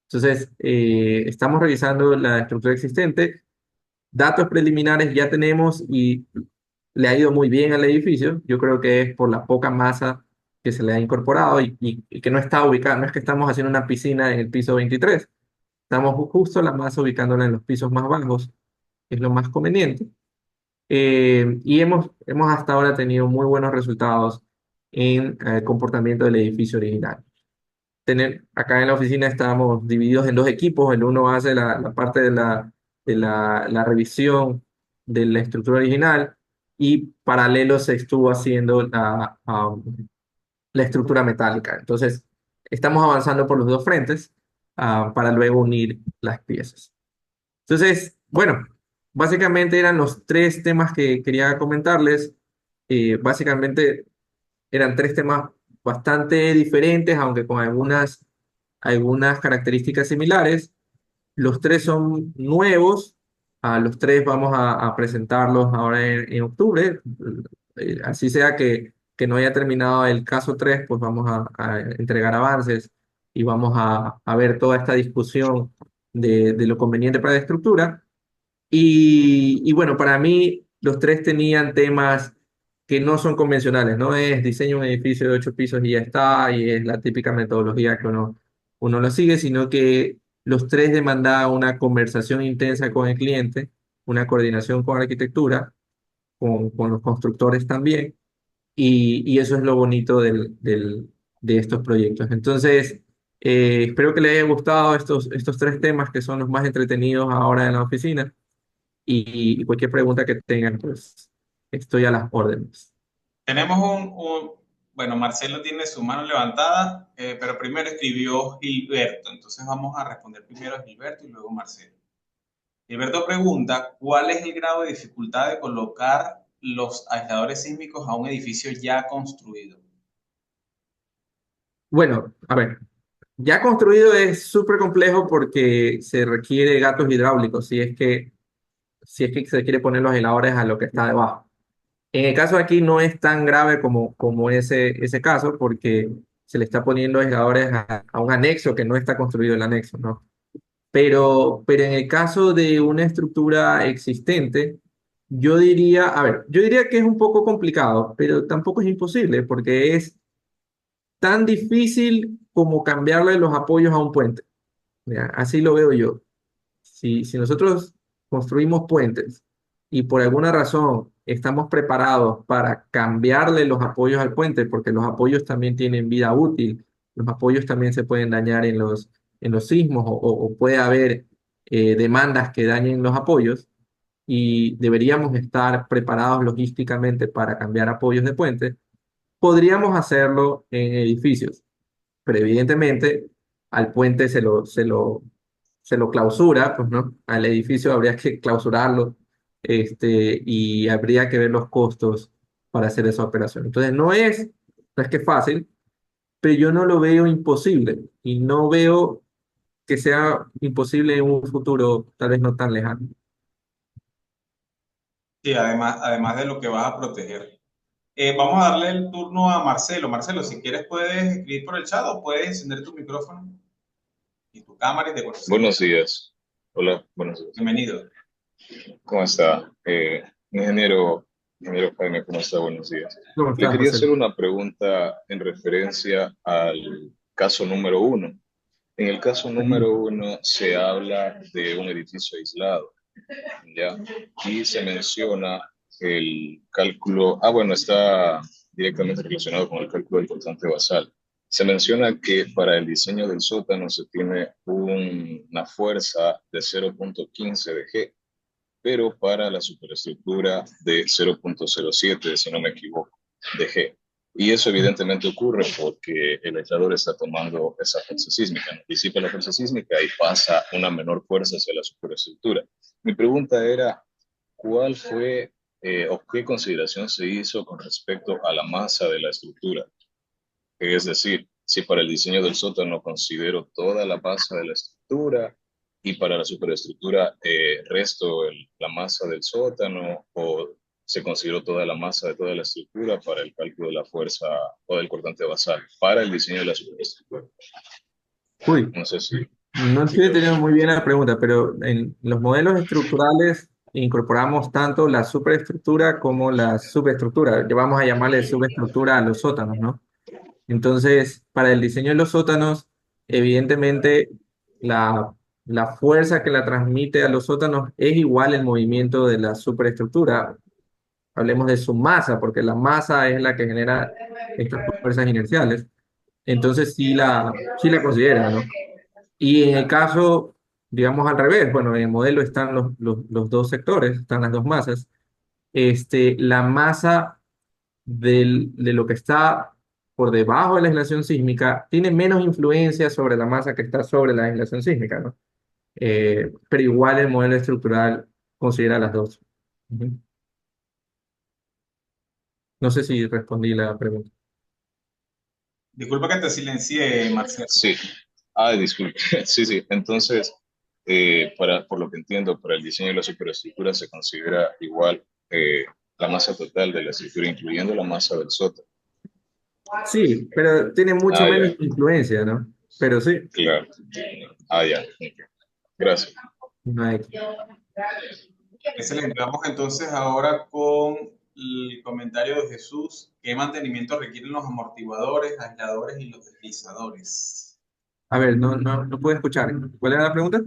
Entonces, estamos revisando la estructura existente. Datos preliminares ya tenemos y le ha ido muy bien al edificio. Yo creo que es por la poca masa que se le ha incorporado y que no está ubicada. No es que estamos haciendo una piscina en el piso 23. Estamos justo la masa ubicándola en los pisos más bajos, que es lo más conveniente. Y hemos hasta ahora tenido muy buenos resultados en el comportamiento del edificio original. Acá en la oficina estábamos divididos en dos equipos. El uno hace la parte de la revisión de la estructura original y paralelo se estuvo haciendo la estructura metálica. Entonces, estamos avanzando por los dos frentes para luego unir las piezas. Entonces, bueno, básicamente eran los tres temas que quería comentarles. Básicamente eran tres temas bastante diferentes, aunque con algunas características similares. Los tres son nuevos. A los tres vamos a presentarlos ahora en octubre. Así sea que no haya terminado el caso 3, pues vamos a entregar avances y vamos a ver toda esta discusión de lo conveniente para la estructura. Y bueno, para mí los tres tenían temas que no son convencionales, no es diseño un edificio de 8 pisos y ya está, y es la típica metodología que uno lo sigue, sino que los tres demandaban una conversación intensa con el cliente, una coordinación con arquitectura, con los constructores también, y eso es lo bonito de estos proyectos. Entonces, espero que les haya gustado estos tres temas que son los más entretenidos ahora en la oficina y cualquier pregunta que tengan, pues estoy a las órdenes. Tenemos bueno, Marcelo tiene su mano levantada, pero primero escribió Gilberto, entonces vamos a responder primero a Gilberto y luego Marcelo. Gilberto pregunta, ¿cuál es el grado de dificultad de colocar los aisladores sísmicos a un edificio ya construido? Bueno, a ver, ya construido es súper complejo porque se requiere gatos hidráulicos si es que se quiere poner los aisladores a lo que está debajo. En el caso de aquí no es tan grave como ese caso porque se le está poniendo aisladores a un anexo que no está construido el anexo, ¿no? Pero en el caso de una estructura existente, yo diría que es un poco complicado, pero tampoco es imposible, porque es tan difícil como cambiarle los apoyos a un puente. ¿Ya? Así lo veo yo. Si nosotros construimos puentes y por alguna razón estamos preparados para cambiarle los apoyos al puente, porque los apoyos también tienen vida útil los apoyos también se pueden dañar en los sismos o puede haber demandas que dañen los apoyos y deberíamos estar preparados logísticamente para cambiar apoyos de puentes, podríamos hacerlo en edificios, pero evidentemente al puente se lo clausura, pues, ¿no? Al edificio habría que clausurarlo, y habría que ver los costos para hacer esa operación. Entonces, no es que es fácil, pero yo no lo veo imposible y no veo que sea imposible en un futuro tal vez no tan lejano. Sí, además de lo que vas a proteger. Vamos a darle el turno a Marcelo. Marcelo, si quieres puedes escribir por el chat o puedes encender tu micrófono y tu cámara y te conocemos. Buenos días. Hola, buenos días. Bienvenido. ¿Cómo está? Ingeniero Jaime, ¿cómo está? Buenos días. ¿Cómo Le estás, quería Marcelo? hacer una pregunta en referencia al caso número uno. En el caso Sí. número uno se habla de un edificio aislado, ¿ya? Y se menciona el cálculo, bueno, está directamente relacionado con el cálculo del cortante basal. Se menciona que para el diseño del sótano se tiene una fuerza de 0,15 de G, pero para la superestructura de 0,07, si no me equivoco, de G. Y eso evidentemente ocurre porque el aislador está tomando esa fuerza sísmica, ¿no? Disipa la fuerza sísmica y pasa una menor fuerza hacia la superestructura. Mi pregunta era, ¿cuál fue o qué consideración se hizo con respecto a la masa de la estructura? Es decir, si para el diseño del sótano considero toda la masa de la estructura y para la superestructura resto la masa del sótano, o se consideró toda la masa de toda la estructura para el cálculo de la fuerza o del cortante basal para el diseño de la superestructura. Uy, No sé no si estoy quedó entendiendo claro. muy bien la pregunta, pero en los modelos estructurales incorporamos tanto la superestructura como la subestructura, que vamos a llamarle subestructura a los sótanos, ¿no? Entonces, para el diseño de los sótanos, evidentemente la, la fuerza que la transmite a los sótanos es igual el movimiento de la superestructura. Hablemos de su masa, porque la masa es la que genera estas fuerzas inerciales. Entonces, sí la considera, ¿no? Y en el caso, digamos al revés, bueno, en el modelo están los dos sectores, están las dos masas. La masa de lo que está por debajo de la aislación sísmica tiene menos influencia sobre la masa que está sobre la aislación sísmica, ¿no? Pero igual el modelo estructural considera las dos. Ujú. No sé si respondí la pregunta. Disculpa que te silencié, Marcelo. Sí, disculpe. Sí, sí. Entonces, por lo que entiendo, para el diseño de la superestructura se considera igual la masa total de la estructura, incluyendo la masa del sótano. Sí, pero tiene mucho menos Ya, influencia, ¿no? Pero sí, claro. Ya. Ok. Gracias. no hay. Excelente. Vamos entonces ahora con el comentario de Jesús. ¿Qué mantenimiento requieren los amortiguadores, aisladores y los deslizadores? A ver, no puedo escuchar. ¿Cuál era la pregunta?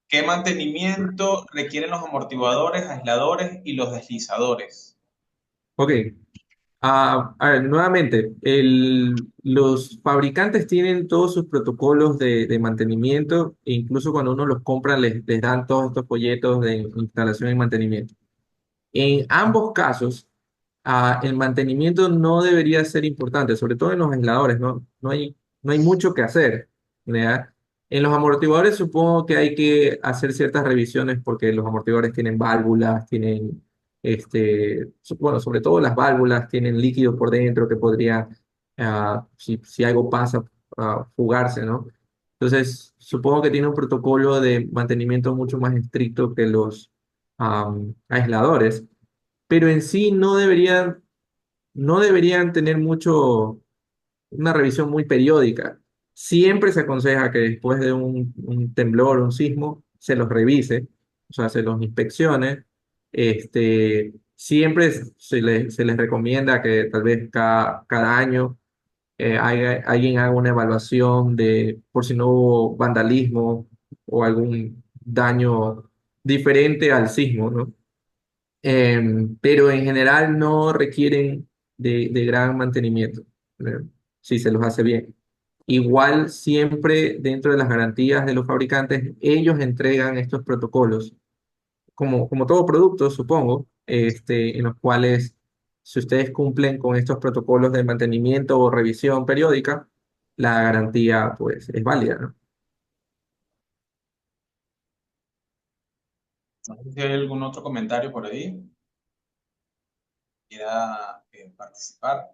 ¿Qué mantenimiento requieren los amortiguadores, aisladores y los deslizadores? Ok. A ver, nuevamente, los fabricantes tienen todos sus protocolos de mantenimiento e incluso cuando uno los compra les dan todos estos folletos de instalación y mantenimiento. En ambos casos, el mantenimiento no debería ser importante, sobre todo en los aisladores, ¿no? No hay mucho que hacer, ¿ya? En los amortiguadores supongo que hay que hacer ciertas revisiones porque los amortiguadores tienen válvulas, tienen, bueno, sobre todo las válvulas tienen líquido por dentro que podría, si algo pasa, fugarse, ¿no? Entonces, supongo que tiene un protocolo de mantenimiento mucho más estricto que los aisladores, pero en sí no deberían tener una revisión muy periódica. Siempre se aconseja que después de un temblor, un sismo, se los revise, o sea, se los inspeccione. Siempre se les recomienda que tal vez cada año alguien haga una evaluación de por si no hubo vandalismo o algún daño diferente al sismo, ¿no? Pero en general no requieren de gran mantenimiento, eh, si se los hace bien. igual siempre dentro de las garantías de los fabricantes, ellos entregan estos protocolos, como todo producto, supongo, en los cuales si ustedes cumplen con estos protocolos de mantenimiento o revisión periódica, la garantía pues es válida, ¿no? No sé si hay algún otro comentario por ahí. Quiera participar.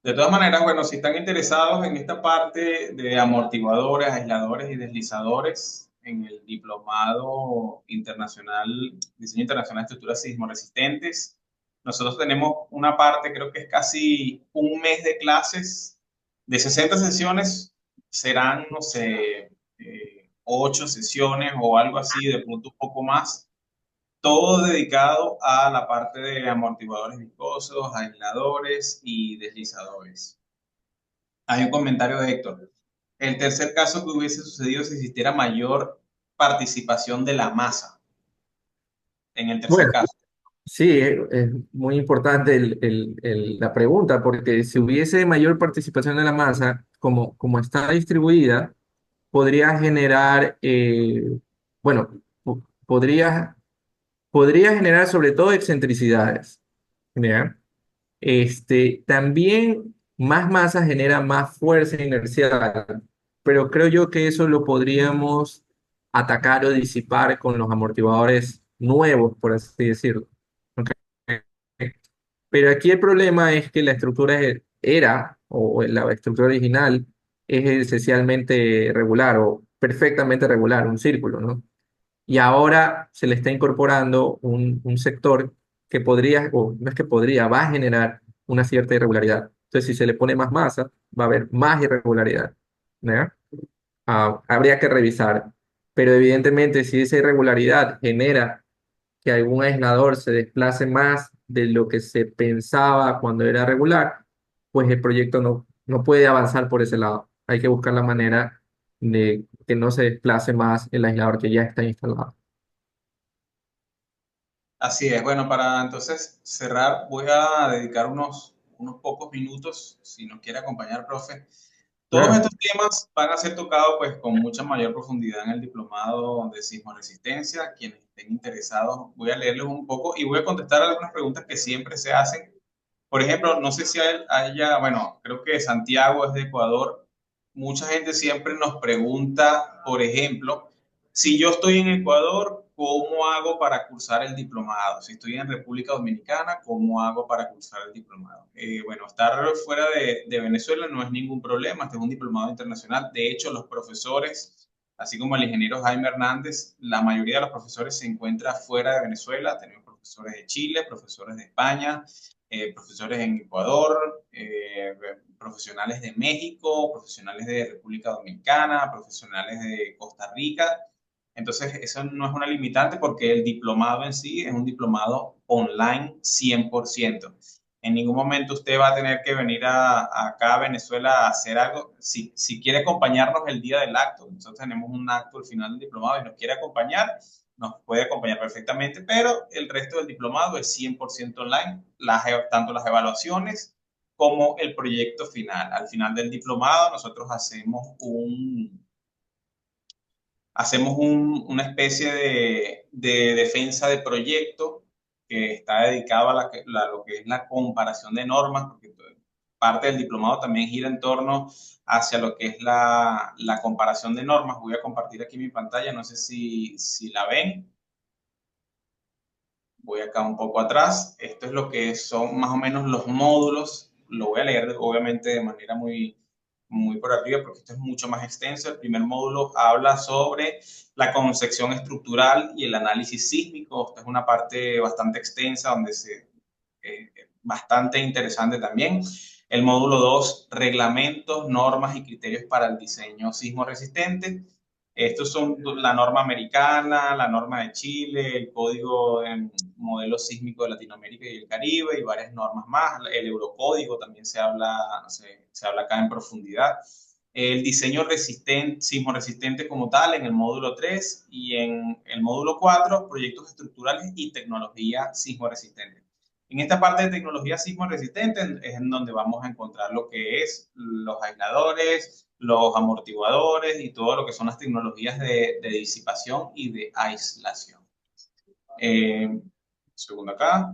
De todas maneras, bueno, si están interesados en esta parte de amortiguadores, aisladores y deslizadores en el Diplomado Internacional, Diseño Internacional de Estructuras Sismoresistentes, nosotros tenemos una parte, creo que es casi un mes de clases, de 60 sesiones, serán, no sé, 8 sesiones o algo así, de pronto un poco más, todo dedicado a la parte de amortiguadores viscosos, aisladores y deslizadores. Hay un comentario de Héctor. El tercer caso que hubiese sucedido si existiera mayor participación de la masa en el tercer Bueno, caso. sí, es muy importante la pregunta, porque si hubiese mayor participación de la masa, como está distribuida, podría generar, bueno, podría generar sobre todo excentricidades, ¿ya? También más masa genera más fuerza inercial, pero creo yo que eso lo podríamos atacar o disipar con los amortiguadores nuevos, por así decirlo. ¿Ok? Pero aquí el problema es que la estructura era, o la estructura original, es esencialmente regular o perfectamente regular, un círculo, ¿no? Y ahora se le está incorporando un sector que podría, o no es que podría, va a generar una cierta irregularidad. Entonces, si se le pone más masa, va a haber más irregularidad, ¿ya? Habría que revisar. Pero evidentemente, si esa irregularidad genera que algún aislador se desplace más de lo que se pensaba cuando era regular, pues el proyecto no puede avanzar por ese lado. Hay que buscar la manera de que no se desplace más el aislador que ya está instalado. Así es. Bueno, para entonces cerrar, voy a dedicar unos pocos minutos, si nos quiere acompañar, profe. Todos Claro. estos temas van a ser tocados pues con mucha mayor profundidad en el diplomado de sismoresistencia. Quienes estén interesados, voy a leerles un poco y voy a contestar algunas preguntas que siempre se hacen. Por ejemplo, no sé si haya, bueno, creo que Santiago es de Ecuador. Mucha gente siempre nos pregunta, por ejemplo, si yo estoy en Ecuador, ¿cómo hago para cursar el diplomado? Si estoy en República Dominicana, ¿cómo hago para cursar el diplomado? Bueno, estar fuera de Venezuela no es ningún problema, este es un diplomado internacional. De hecho, los profesores, así como el ingeniero Jaime Hernández, la mayoría de los profesores se encuentra fuera de Venezuela. Tenemos profesores de Chile, profesores de España, profesores en Ecuador, profesionales de México, profesionales de República Dominicana, profesionales de Costa Rica. Entonces, eso no es una limitante porque el diplomado en sí es un diplomado online 100%. En ningún momento usted va a tener que venir acá a Venezuela a hacer algo. Si quiere acompañarnos el día del acto, nosotros tenemos un acto al final del diplomado y nos quiere acompañar, nos puede acompañar perfectamente, pero el resto del diplomado es 100% online, tanto las evaluaciones como el proyecto final. Al final del diplomado nosotros una especie de defensa de proyecto que está dedicado a lo que es la comparación de normas, porque parte del diplomado también gira en torno hacia lo que es la comparación de normas. Voy a compartir aquí mi pantalla, no sé si la ven. Voy acá un poco atrás. Esto es lo que son más o menos los módulos. Lo voy a leer obviamente de manera muy por arriba porque esto es mucho más extenso. El primer módulo habla sobre la concepción estructural y el análisis sísmico. Esta es una parte bastante extensa donde bastante interesante también. El módulo 2, reglamentos, normas y criterios para el diseño sismo resistente. Estos son la norma americana, la norma de Chile, el código de modelo sísmico de Latinoamérica y el Caribe y varias normas más. El eurocódigo también se habla acá en profundidad. El diseño resistente, sismo resistente como tal en el módulo 3 y en el módulo 4, proyectos estructurales y tecnología sismo resistente. En esta parte de tecnología sismo resistente es en donde vamos a encontrar lo que es los aisladores, los amortiguadores y todo lo que son las tecnologías de disipación y de aislación. Segundo acá.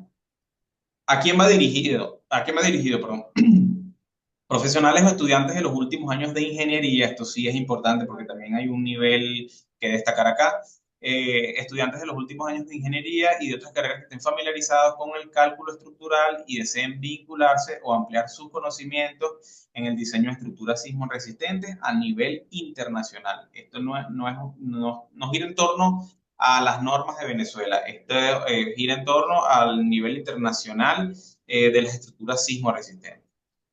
¿A quién va dirigido? ¿A quién va dirigido, perdón? Profesionales o estudiantes de los últimos años de ingeniería, esto sí es importante porque también hay un nivel que destacar acá. Estudiantes de los últimos años de ingeniería y de otras carreras que estén familiarizados con el cálculo estructural y deseen vincularse o ampliar sus conocimientos en el diseño de estructuras sismo resistentes a nivel internacional. Esto no gira en torno a las normas de Venezuela, esto gira en torno al nivel internacional de las estructuras sismo resistentes.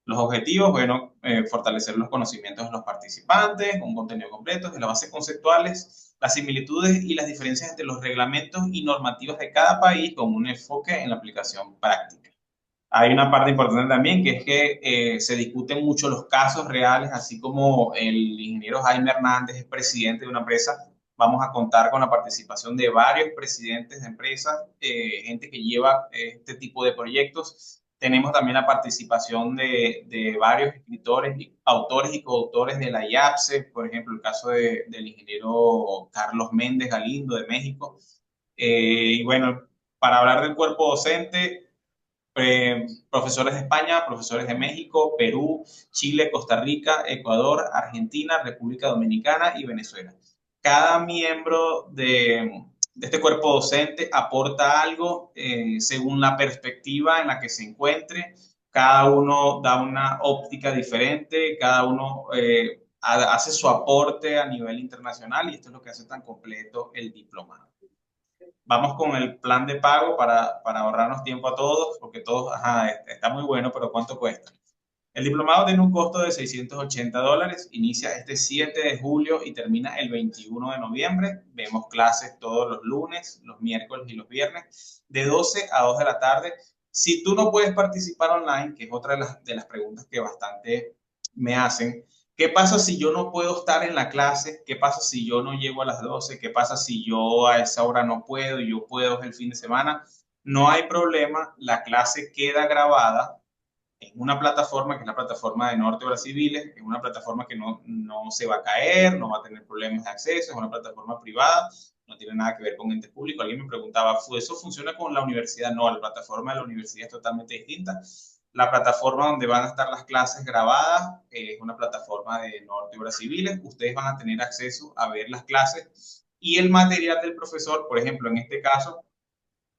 Los objetivos, bueno, fortalecer los conocimientos de los participantes, un contenido completo de las bases conceptuales, las similitudes y las diferencias entre los reglamentos y normativas de cada país con un enfoque en la aplicación práctica. Hay una parte importante también que es que se discuten mucho los casos reales, así como el ingeniero Jaime Hernández es presidente de una empresa. Vamos a contar con la participación de varios presidentes de empresas, gente que lleva este tipo de proyectos. Tenemos también la participación de varios escritores, autores y coautores de la IAPSE, por ejemplo, el caso del ingeniero Carlos Méndez Galindo de México. Y bueno, para hablar del cuerpo docente, profesores de España, profesores de México, Perú, Chile, Costa Rica, Ecuador, Argentina, República Dominicana y Venezuela. Cada miembro de este cuerpo docente aporta algo según la perspectiva en la que se encuentre. Cada uno da una óptica diferente, cada uno hace su aporte a nivel internacional y esto es lo que hace tan completo el diplomado. Vamos con el plan de pago para ahorrarnos tiempo a todos, porque todos, ajá, está muy bueno, pero ¿cuánto cuesta? El diplomado tiene un costo de $680, inicia este 7 de julio y termina el 21 de noviembre. Vemos clases todos los lunes, los miércoles y los viernes, de 12 a 2 de la tarde. Si tú no puedes participar online, que es otra de las preguntas que bastante me hacen, ¿qué pasa si yo no puedo estar en la clase? ¿Qué pasa si yo no llego a las 12? ¿Qué pasa si yo a esa hora no puedo y yo puedo el fin de semana? No hay problema, la clase queda grabada en una plataforma que es la plataforma de Norte Obras Civiles, es una plataforma que no se va a caer, no va a tener problemas de acceso, es una plataforma privada, no tiene nada que ver con entes públicos. Alguien me preguntaba, ¿eso funciona con la universidad? No, la plataforma de la universidad es totalmente distinta. La plataforma donde van a estar las clases grabadas es una plataforma de Norte Obras Civiles. Ustedes van a tener acceso a ver las clases y el material del profesor, por ejemplo, en este caso,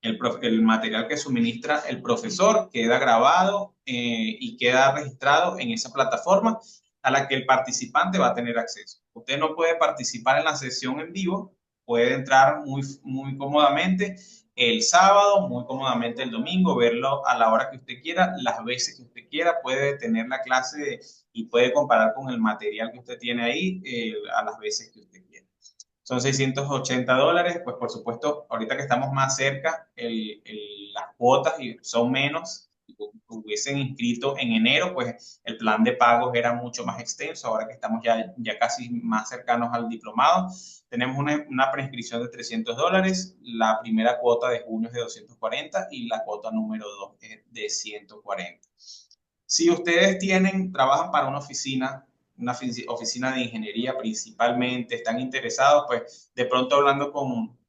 el material que suministra el profesor queda grabado y queda registrado en esa plataforma a la que el participante va a tener acceso. Usted no puede participar en la sesión en vivo, puede entrar muy cómodamente el sábado, muy cómodamente el domingo, verlo a la hora que usted quiera, las veces que usted quiera, puede tener la clase y puede comparar con el material que usted tiene ahí a las veces que usted quiera. Son $680, pues por supuesto, ahorita que estamos más cerca, las cuotas son menos. Si hubiesen inscrito en enero, pues el plan de pagos era mucho más extenso. Ahora que estamos ya casi más cercanos al diplomado, tenemos una preinscripción de $300. La primera cuota de junio es de 240 y la cuota número 2 es de 140. Si ustedes trabajan para una oficina de ingeniería principalmente, están interesados, pues de pronto hablando con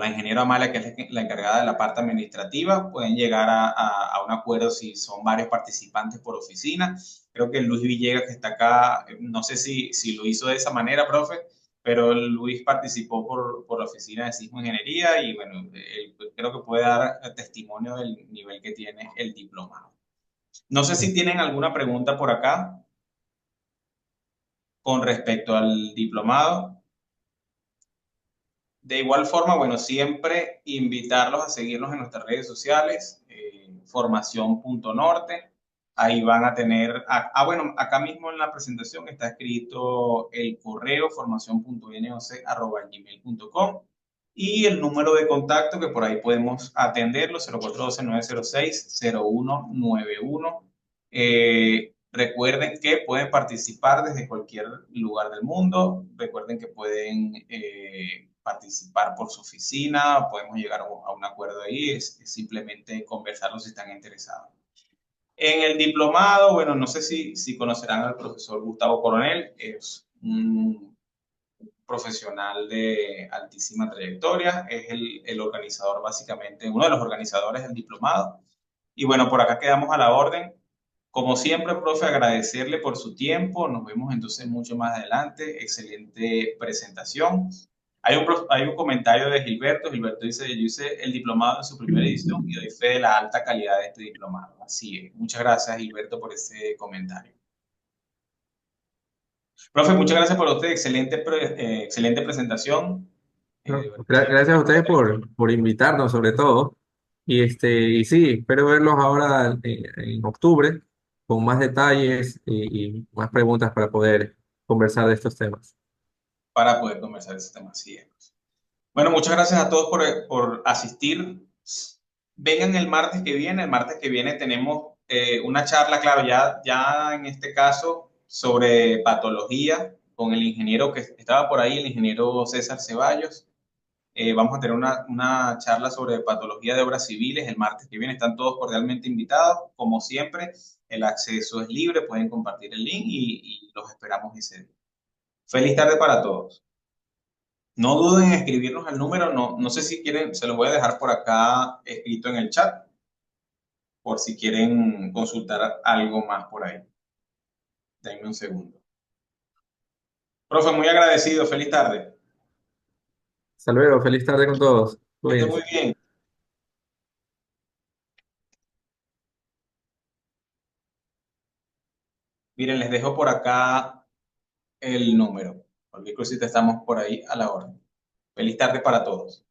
la ingeniera Amalia, que es la encargada de la parte administrativa, pueden llegar a un acuerdo si son varios participantes por oficina. Creo que Luis Villegas, que está acá, no sé si lo hizo de esa manera, profe, pero Luis participó por la oficina de Sismo Ingeniería y bueno, creo que puede dar testimonio del nivel que tiene el diplomado. No sé si tienen alguna pregunta por acá con respecto al diplomado. De igual forma, bueno, siempre invitarlos a seguirnos en nuestras redes sociales, formación.norte. Ahí van a tener, bueno, acá mismo en la presentación está escrito el correo formación.noc@gmail.com y el número de contacto que por ahí podemos atenderlo, 0412-906-0191. Recuerden que pueden participar desde cualquier lugar del mundo. Recuerden que pueden participar por su oficina, podemos llegar a un acuerdo ahí, es simplemente conversarlo si están interesados. En el diplomado, bueno, no sé si conocerán al profesor Gustavo Coronel, es un profesional de altísima trayectoria, es el organizador básicamente, uno de los organizadores del diplomado. Y bueno, por acá quedamos a la orden. Como siempre, profe, agradecerle por su tiempo. Nos vemos entonces mucho más adelante. Excelente presentación. Hay un comentario de Gilberto. Gilberto dice, yo hice el diplomado en su primera edición y doy fe de la alta calidad de este diplomado. Así es. Muchas gracias, Gilberto, por ese comentario. Profe, muchas gracias por usted. Excelente presentación. No, De verdad gracias a ustedes por invitarnos, sobre todo. Y sí, espero verlos ahora en octubre con más detalles y más preguntas para poder conversar de estos temas. para poder conversar ese tema. Así es. Bueno, muchas gracias a todos por asistir. Vengan el martes que viene. El martes que viene tenemos una charla, claro, ya en este caso, sobre patología con el ingeniero que estaba por ahí, el ingeniero César Ceballos. Vamos a tener una charla sobre patología de obras civiles el martes que viene. Están todos cordialmente invitados. Como siempre, el acceso es libre. Pueden compartir el link y los esperamos ese día. Feliz tarde para todos. No duden en escribirnos al número, no sé si quieren, se los voy a dejar por acá escrito en el chat, por si quieren consultar algo más por ahí. Denme un segundo. Profe, muy agradecido, feliz tarde. Hasta luego, feliz tarde con todos. Que esté muy Cuídense. bien. Miren, les dejo por acá el número. Cualquier cosita estamos por ahí a la orden. Feliz tarde para todos.